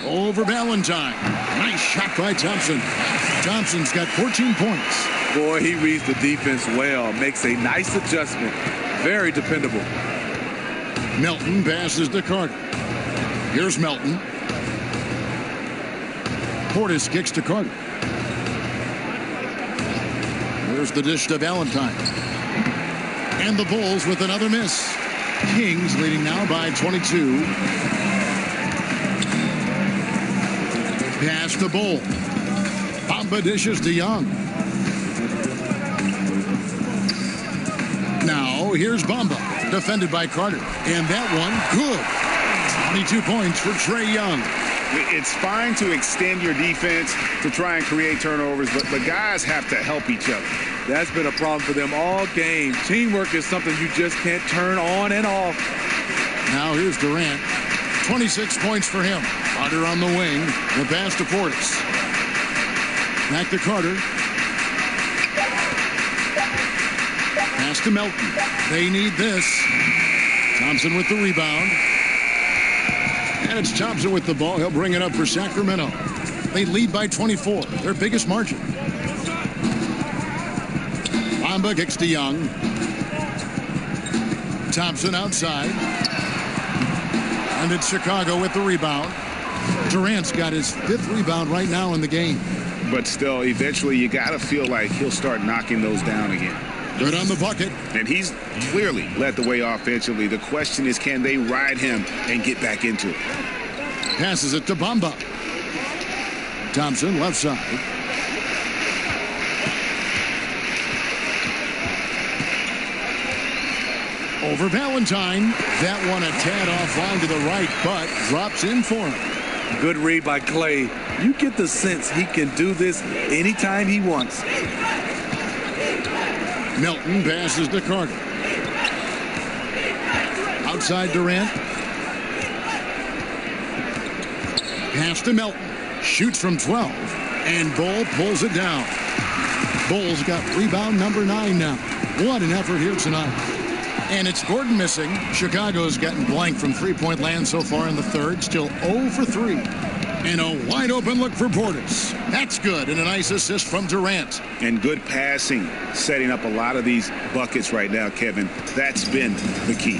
Over Valentine. Nice shot by Thompson. Thompson's got 14 points. Boy, he reads the defense well. Makes a nice adjustment. Very dependable. Melton passes to Carter. Here's Melton. Portis kicks to Carter. There's the dish to Valentine. And the Bulls with another miss. Kings leading now by 22. Pass to Bol. Bamba dishes to Young. Now here's Bamba. Defended by Carter. And that one, good. 22 points for Trae Young. It's fine to extend your defense to try and create turnovers, but the guys have to help each other. That's been a problem for them all game. Teamwork is something you just can't turn on and off. Now here's Durant. 26 points for him. Carter on the wing. The pass to Portis. Back to Carter. Pass to Melton. They need this. Thompson with the rebound. And it's Thompson with the ball. He'll bring it up for Sacramento. They lead by 24. Their biggest margin. Bamba kicks to Young. Thompson outside. And it's Chicago with the rebound. Durant's got his 5th rebound right now in the game. But still, eventually you got to feel like he'll start knocking those down again. Good on the bucket. And he's clearly led the way offensively. The question is, can they ride him and get back into it? Passes it to Bamba. Thompson left side. Over Valentine. That one a tad offline to the right, but drops in for him. Good read by Clay. You get the sense he can do this anytime he wants. Melton passes to Carter. Outside Durant. Pass to Melton. Shoots from 12. And Bol pulls it down. Bol's got rebound number 9 now. What an effort here tonight. And it's Gordon missing. Chicago's gotten blank from three-point land so far in the third. Still 0 for 3. And a wide open look for Portis. That's good. And a nice assist from Durant. And good passing, setting up a lot of these buckets right now, Kevin. That's been the key.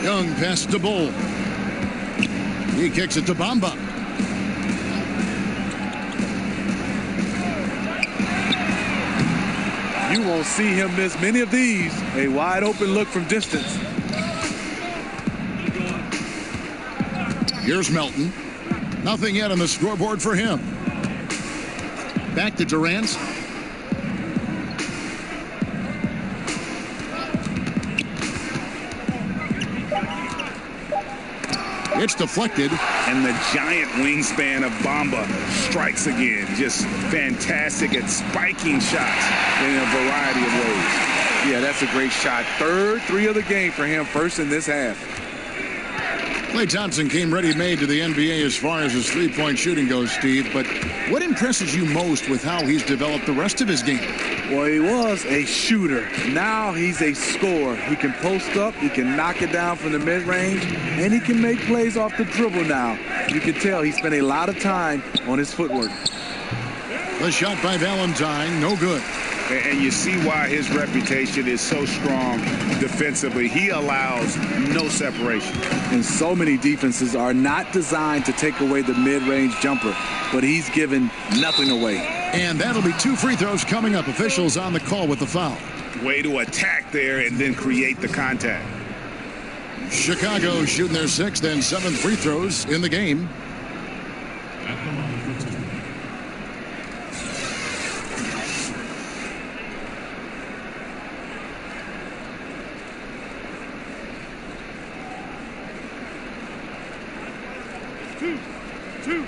Young passes to Bol. He kicks it to Bamba. You won't see him miss many of these. A wide open look from distance. Here's Melton. Nothing yet on the scoreboard for him. Back to Durant. It's deflected. And the giant wingspan of Bamba strikes again. Just fantastic at spiking shots in a variety of ways. Yeah, that's a great shot. Third three of the game for him, first in this half. Klay Thompson came ready-made to the NBA as far as his three-point shooting goes, Steve. But what impresses you most with how he's developed the rest of his game? Well, he was a shooter. Now he's a scorer. He can post up, he can knock it down from the mid-range, and he can make plays off the dribble now. You can tell he spent a lot of time on his footwork. The shot by Valentine, no good. And you see why his reputation is so strong defensively. He allows no separation. And so many defenses are not designed to take away the mid-range jumper, but he's given nothing away. And that'll be 2 free throws coming up. Officials on the call with the foul. Way to attack there and then create the contact. Chicago shooting their 6th and 7th free throws in the game. Two.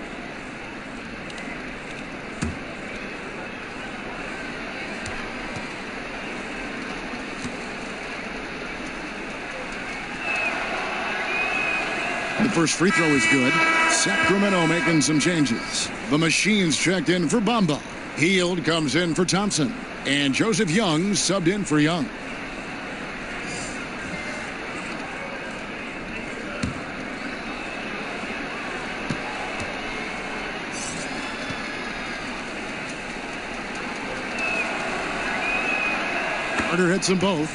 The first free throw is good. Sacramento making some changes. The Machines checked in for Bamba. Hield comes in for Thompson. And Joseph Young subbed in for Young. Carter hits them both.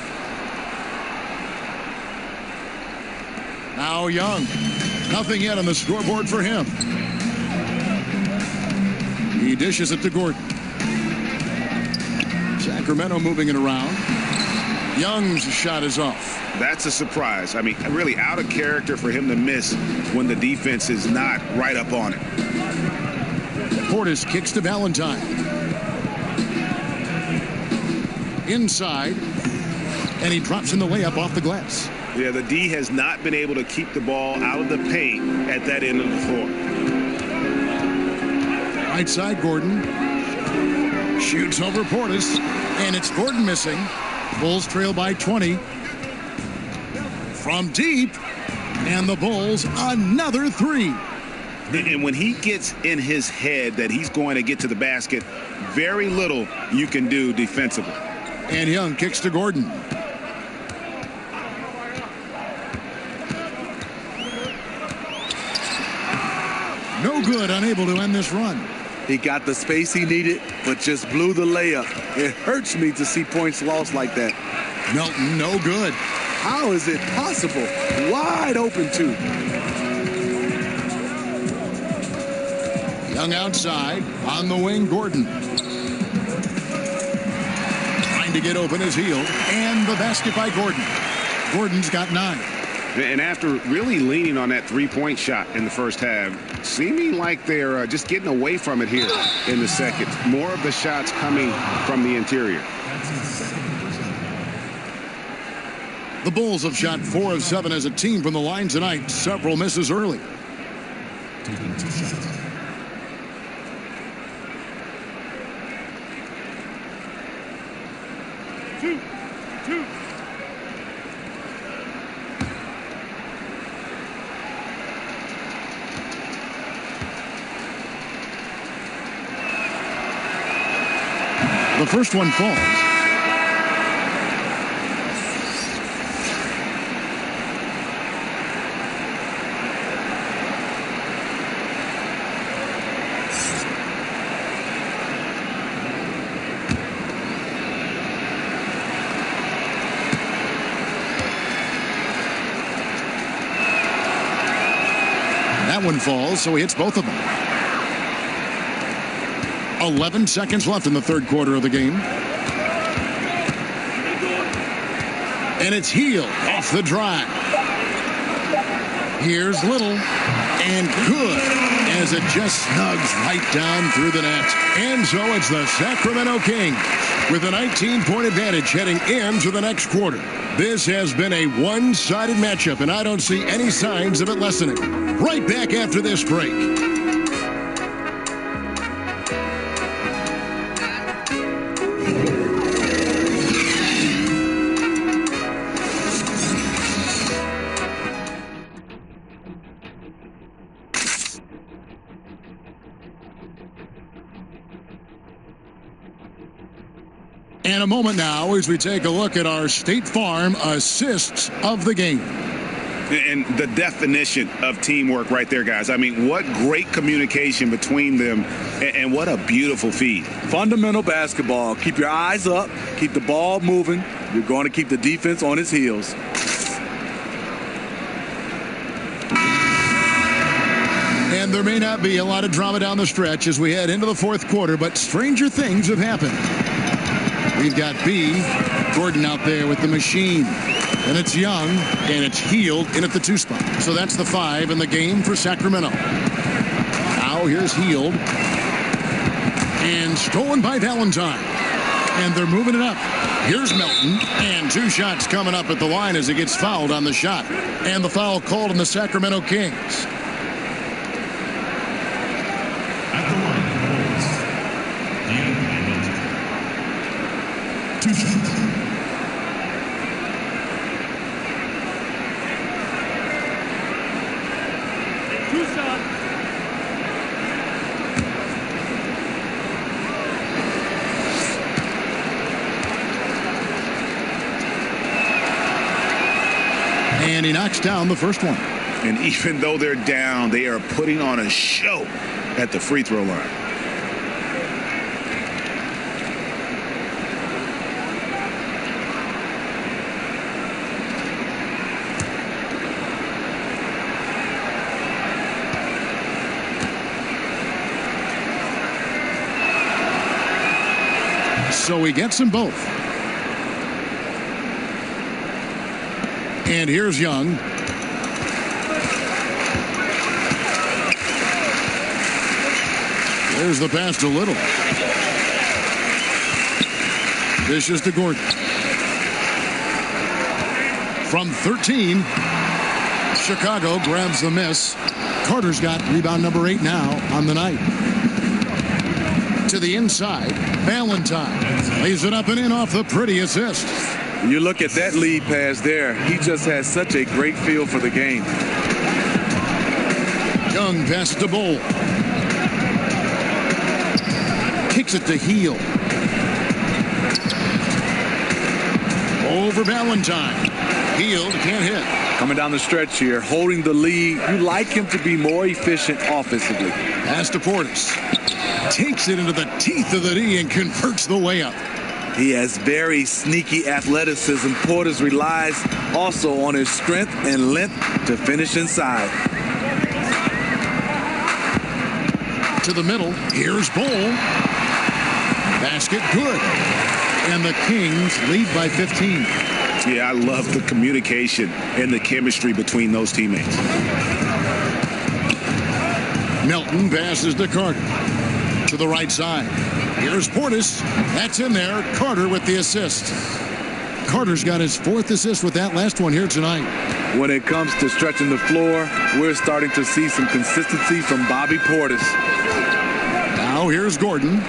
Now Young. Nothing yet on the scoreboard for him. He dishes it to Gordon. Sacramento moving it around. Young's shot is off. That's a surprise. I mean, really out of character for him to miss when the defense is not right up on it. Portis kicks to Valentine. Inside, and he drops in the layup off the glass. Yeah, the D has not been able to keep the ball out of the paint at that end of the floor. Right side, Gordon. Shoots over Portis, and it's Gordon missing. Bulls trail by 20. From deep, and the Bulls another 3. And when he gets in his head that he's going to get to the basket, very little you can do defensively. And Young kicks to Gordon. No good, unable to end this run. He got the space he needed, but just blew the layup. It hurts me to see points lost like that. Melton, no good. How is it possible? Wide open, too. Young outside, on the wing, Gordon. To get open is Hield, and the basket by Gordon. Gordon's got 9. And after really leaning on that three-point shot in the first half, seeming like they're just getting away from it here in the second. More of the shots coming from the interior. The Bulls have shot 4 of 7 as a team from the line tonight. Several misses early. Taking 2 shots. Two. The first one falls. That one falls, so he hits both of them. 11 seconds left in the third quarter of the game. And it's Hield off the drive. Here's Little. And good, as it just snugs right down through the net. And so it's the Sacramento Kings with a 19-point advantage heading into the next quarter. This has been a one-sided matchup, and I don't see any signs of it lessening. Right back after this break. And a moment now as we take a look at our State Farm assists of the game. And the definition of teamwork right there, guys. I mean, what great communication between them, and what a beautiful feed. Fundamental basketball. Keep your eyes up. Keep the ball moving. You're going to keep the defense on its heels. And there may not be a lot of drama down the stretch as we head into the fourth quarter, but stranger things have happened. We've got Gordon out there with the machine. And it's Young, and it's Hield in at the 2 spot. So that's the 5 in the game for Sacramento. Now here's Hield. And stolen by Valentine. And they're moving it up. Here's Melton. And 2 shots coming up at the line as he gets fouled on the shot. And the foul called on the Sacramento Kings. At the line, Hamilton. 2 shots. And he knocks down the first one. And even though they're down, they are putting on a show at the free throw line. So he gets them both. And here's Young. There's the pass to Little. Dishes to Gordon. From 13, Chicago grabs the miss. Carter's got rebound number 8 now on the night. To the inside, Valentine lays it up and in off the pretty assist. You look at that lead pass there. He just has such a great feel for the game. Young passes to Bull. Kicks it to Hield. Over Valentine. Hield can't hit. Coming down the stretch here, holding the lead. You like him to be more efficient offensively. Pass to Portis. Takes it into the teeth of the D and converts the layup. He has very sneaky athleticism. Portis relies also on his strength and length to finish inside. To the middle. Here's Bull. Basket good. And the Kings lead by 15. Yeah, I love the communication and the chemistry between those teammates. Melton passes to Carter. To the right side. Here's Portis. That's in there. Carter with the assist. Carter's got his 4th assist with that last one here tonight. When it comes to stretching the floor, we're starting to see some consistency from Bobby Portis. Now here's Gordon.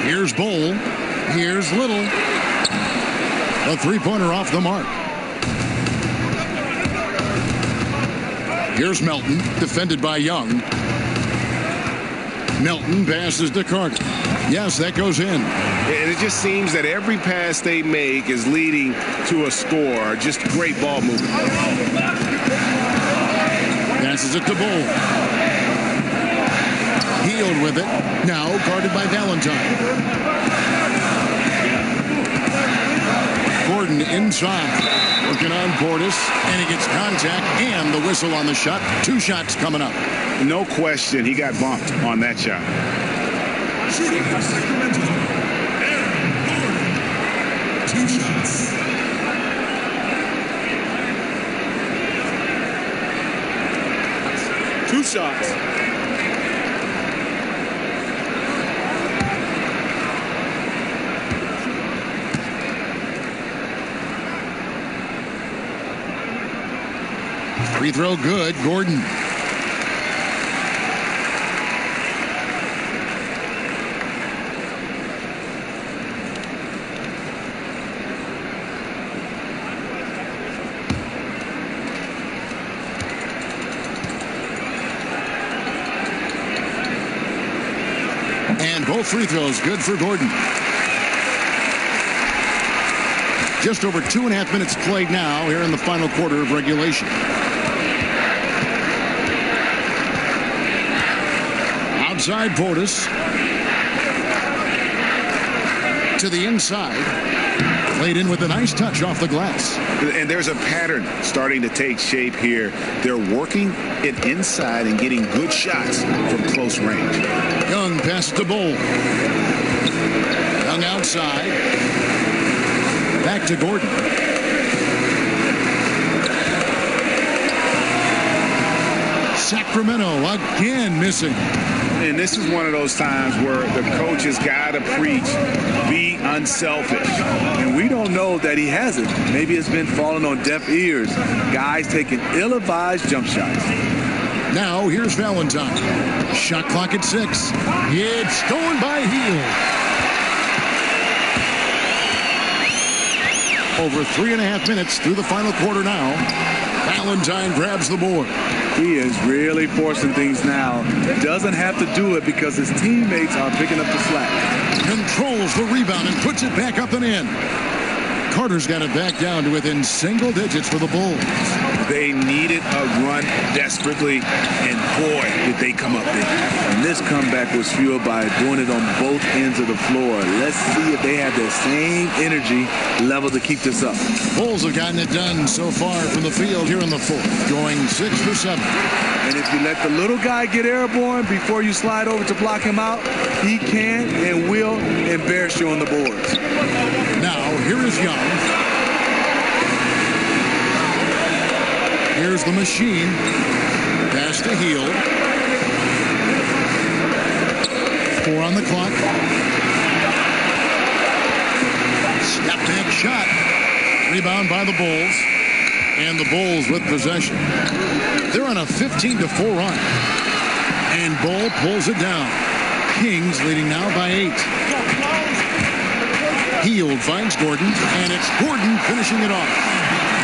Here's Bull. Here's Little. A 3-pointer off the mark. Here's Melton, defended by Young. Melton passes to Carter. Yes, that goes in. And it just seems that every pass they make is leading to a score. Just great ball movement. Passes it to Bull. Hield with it. Now guarded by Valentine. Gordon inside. Working on Portis. And he gets contact and the whistle on the shot. 2 shots coming up. No question, he got bumped on that shot. Shooting for Sacramento, Aaron 2 shots. Two shots. Free throw good. Gordon. And both free throws good for Gordon. Just over 2.5 minutes played now here in the final quarter of regulation. Outside Portis. To the inside. Played in with a nice touch off the glass. And there's a pattern starting to take shape here. They're working it inside and getting good shots from close range. Young passes to Bull. Young outside. Back to Gordon. Sacramento again missing. And this is one of those times where the coach has got to preach, be unselfish. And we don't know that he hasn't. Maybe it's been falling on deaf ears. Guys taking ill-advised jump shots. Now here's Valentine. Shot clock at 6. It's stolen by Hield. Over 3.5 minutes through the final quarter now. Valentine grabs the board. He is really forcing things now. Doesn't have to do it because his teammates are picking up the slack. Controls the rebound and puts it back up and in. Carter's got it back down to within single digits for the Bulls. They needed a run desperately, and boy, did they come up big. And this comeback was fueled by doing it on both ends of the floor. Let's see if they have the same energy level to keep this up. Bulls have gotten it done so far from the field here in the fourth, going 6 for 7. And if you let the little guy get airborne before you slide over to block him out, he can and will embarrass you on the boards. Now, here is Young. Here's the machine. Pass to Hield. 4 on the clock. Step back shot. Rebound by the Bulls. And the Bulls with possession. They're on a 15-4 run. And Bull pulls it down. Kings leading now by 8. Hield finds Gordon, and it's Gordon finishing it off.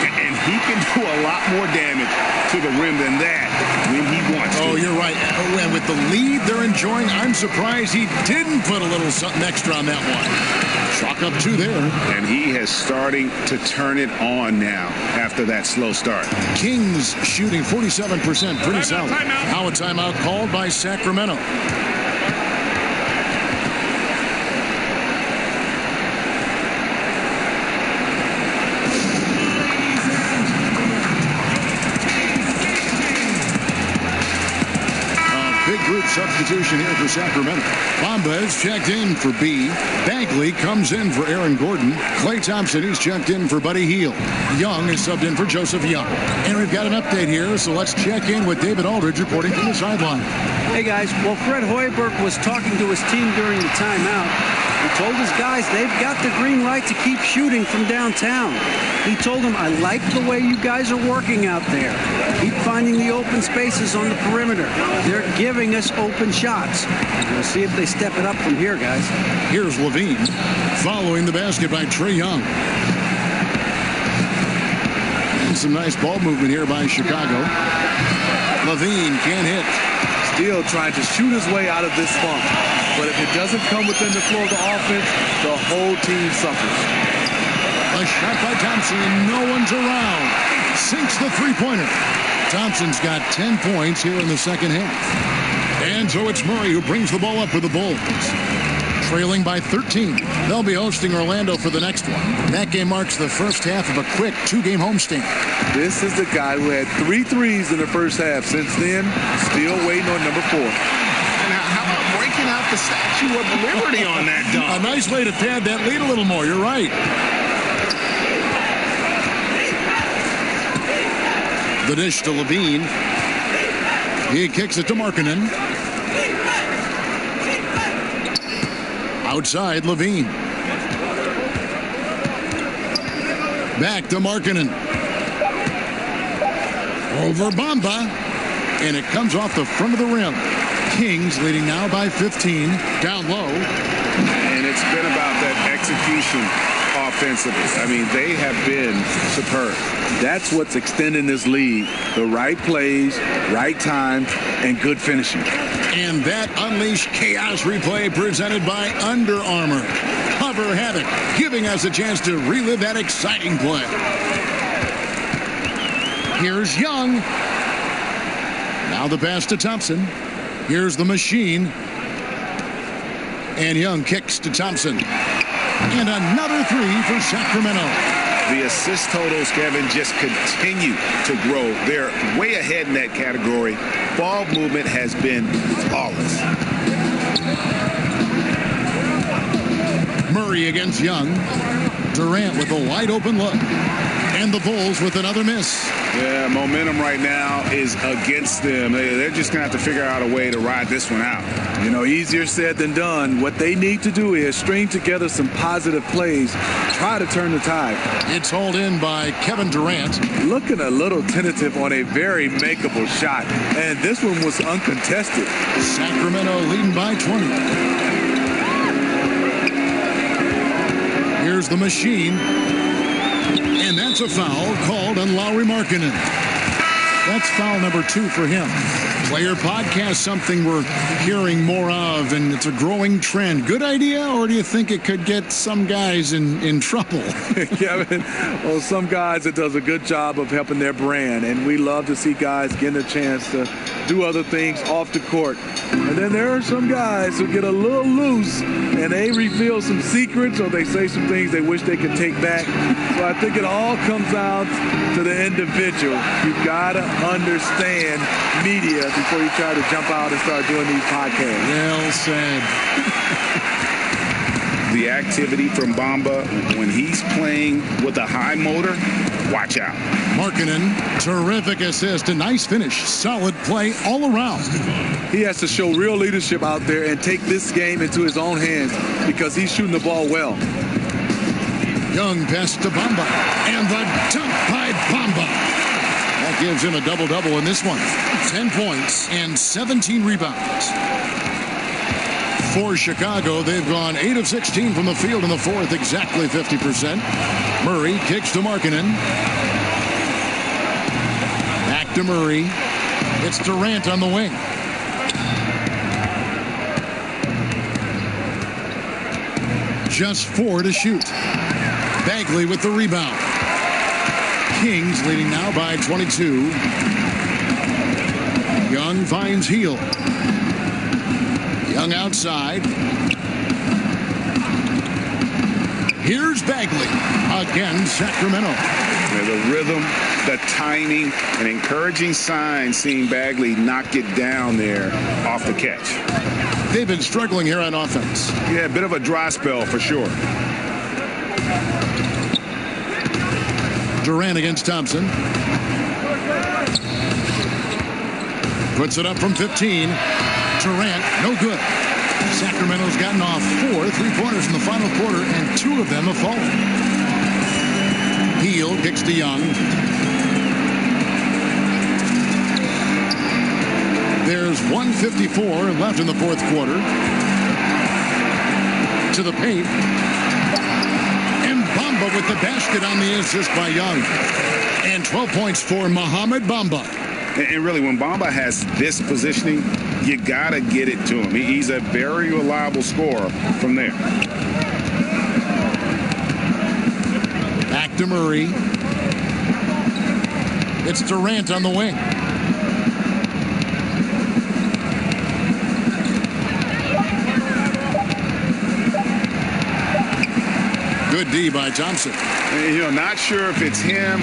And he can do a lot more damage to the rim than that when he wants to. Oh, you're right. And with the lead they're enjoying, I'm surprised he didn't put a little something extra on that one. Chalk up 2 there. And he is starting to turn it on now after that slow start. Kings shooting 47%, pretty solid. Now a timeout called by Sacramento. Group substitution here for Sacramento. Bamba is checked in for B. Bagley comes in for Aaron Gordon. Klay Thompson is checked in for Buddy Hield. Young is subbed in for Joseph Young. And we've got an update here, so let's check in with David Aldridge reporting from the sideline. Hey, guys. Well, Fred Hoiberg was talking to his team during the timeout. He told his guys they've got the green light to keep shooting from downtown. He told them, I like the way you guys are working out there. Keep finding the open spaces on the perimeter. They're giving us open shots. We'll see if they step it up from here, guys. Here's Levine following the basket by Trae Young. And some nice ball movement here by Chicago. Levine can't hit. Still trying to shoot his way out of this funk. But if it doesn't come within the flow of the offense, the whole team suffers. A shot by Thompson, and no one's around. Sinks the three-pointer. Thompson's got 10 points here in the second half. And so it's Murray who brings the ball up for the Bulls. Trailing by 13. They'll be hosting Orlando for the next one. That game marks the first half of a quick 2-game homestand. This is the guy who had 3 threes in the first half. Since then, still waiting on number 4. Now, how about breaking out the Statue of Liberty on that dunk? A nice way to pad that lead a little more. You're right. The dish to Levine. He kicks it to Markkanen. Outside, Levine. Back to Markkanen. Over Bamba. And it comes off the front of the rim. Kings leading now by 15. Down low. And it's been about that execution offensively. I mean, they have been superb. That's what's extending this lead. The right plays, right time, and good finishing. And that Unleash Chaos replay presented by Under Armour. Cover Havoc, giving us a chance to relive that exciting play. Here's Young. Now the pass to Thompson. Here's the machine. And Young kicks to Thompson. And another three for Sacramento. The assist totals, Kevin, just continue to grow. They're way ahead in that category. Ball movement has been flawless. Murray against Young. Durant with a wide open look. And the Bulls with another miss. Yeah, momentum right now is against them. They're just going to have to figure out a way to ride this one out. You know, easier said than done. What they need to do is string together some positive plays, try to turn the tide. It's hauled in by Kevin Durant. Looking a little tentative on a very makeable shot. And this one was uncontested. Sacramento leading by 20. Here's the machine. And that's a foul called on Lauri Markkanen. That's foul number 2 for him. Player podcast, something we're hearing more of, and it's a growing trend. Good idea, or do you think it could get some guys in trouble? Kevin, well, some guys, it does a good job of helping their brand, and we love to see guys getting a chance to do other things off the court. And then there are some guys who get a little loose, and they reveal some secrets, or they say some things they wish they could take back. So I think it all comes out to the individual. You've got to understand media before you try to jump out and start doing these podcasts. Well said. The activity from Bamba, when he's playing with a high motor, watch out. Markkanen, terrific assist, a nice finish. Solid play all around. He has to show real leadership out there and take this game into his own hands because he's shooting the ball well. Young pass to Bamba, and the dunk by Bamba. That gives him a double-double in this one. 10 points and 17 rebounds. For Chicago, they've gone 8 of 16 from the field in the fourth, exactly 50%. Murray kicks to Markkanen. Back to Murray. It's Durant on the wing. Just 4 to shoot. Bagley with the rebound. Kings leading now by 22. Young finds Heel. Young outside. Here's Bagley. Again, Sacramento. The rhythm, the timing, an encouraging sign seeing Bagley knock it down there off the catch. They've been struggling here on offense. Yeah, a bit of a dry spell for sure. Durant against Thompson. Puts it up from 15. Durant, no good. Sacramento's gotten off 4 3-pointers in the final quarter, and 2 of them have fallen. Heel kicks to Young. There's 1:54 left in the fourth quarter. To the paint. And Bamba with the basket on the assist by Young. And 12 points for Mohamed Bamba. And really, when Bamba has this positioning, you got to get it to him. He's a very reliable scorer from there. Back to Murray. It's Durant on the wing. Good D by Thompson. You know, not sure if it's him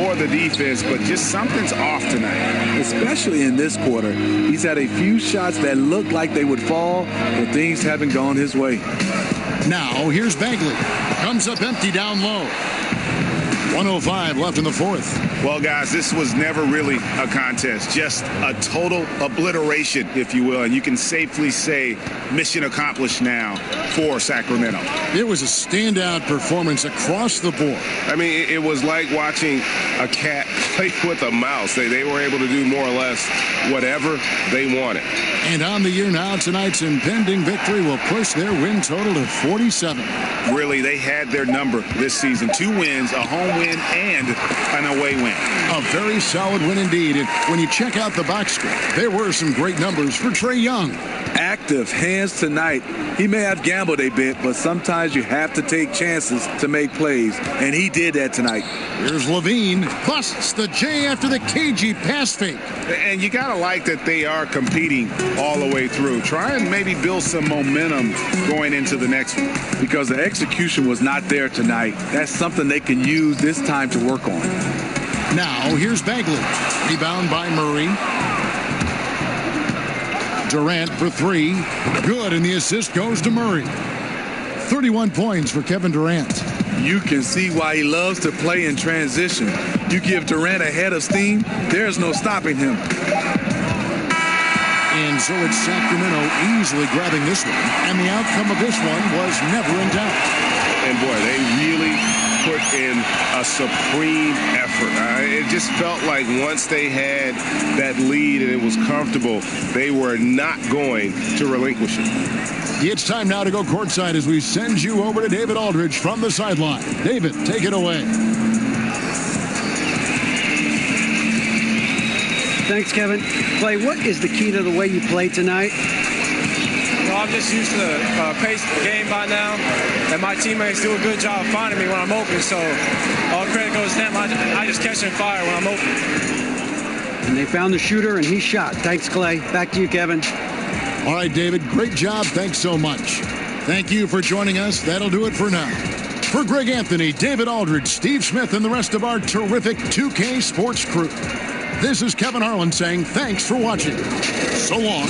or the defense, but just something's off tonight. Especially in this quarter. He's had a few shots that looked like they would fall, but things haven't gone his way. Now, here's Bagley. Comes up empty down low. 1:05 left in the fourth. Well, guys, this was never really a contest, just a total obliteration, if you will. And you can safely say mission accomplished now for Sacramento. It was a standout performance across the board. I mean, it was like watching a cat play with a mouse. They were able to do more or less whatever they wanted. And on the year now, tonight's impending victory will push their win total to 47. Really, they had their number this season. 2 wins, a home win, and an away win. A very solid win indeed. And when you check out the box score, there were some great numbers for Trae Young. Active hands tonight. He may have gambled a bit, but sometimes you have to take chances to make plays, and he did that tonight. Here's Levine, busts the J after the KG pass fake. And you got to like that they are competing all the way through. Try and maybe build some momentum going into the next one. Because the execution was not there tonight. That's something they can use this time to work on. Now, here's Bagley. Rebound by Murray. Durant for 3. Good, and the assist goes to Murray. 31 points for Kevin Durant. You can see why he loves to play in transition. You give Durant a head of steam, there's no stopping him. And so it's Sacramento easily grabbing this one. And the outcome of this one was never in doubt. And boy, they really put in a supreme effort. It just felt like once they had that lead and it was comfortable, they were not going to relinquish it. It's time now to go courtside as we send you over to David Aldridge from the sideline. David, take it away. Thanks, Kevin. Clay, what is the key to the way you play tonight? I'm just used to the pace of the game by now, and my teammates do a good job finding me when I'm open, so all credit goes to them. I just catch and fire when I'm open. And they found the shooter, and he shot. Thanks, Clay. Back to you, Kevin. All right, David, great job. Thanks so much. Thank you for joining us. That'll do it for now. For Greg Anthony, David Aldridge, Steve Smith, and the rest of our terrific 2K Sports crew, this is Kevin Harlan saying thanks for watching. So long.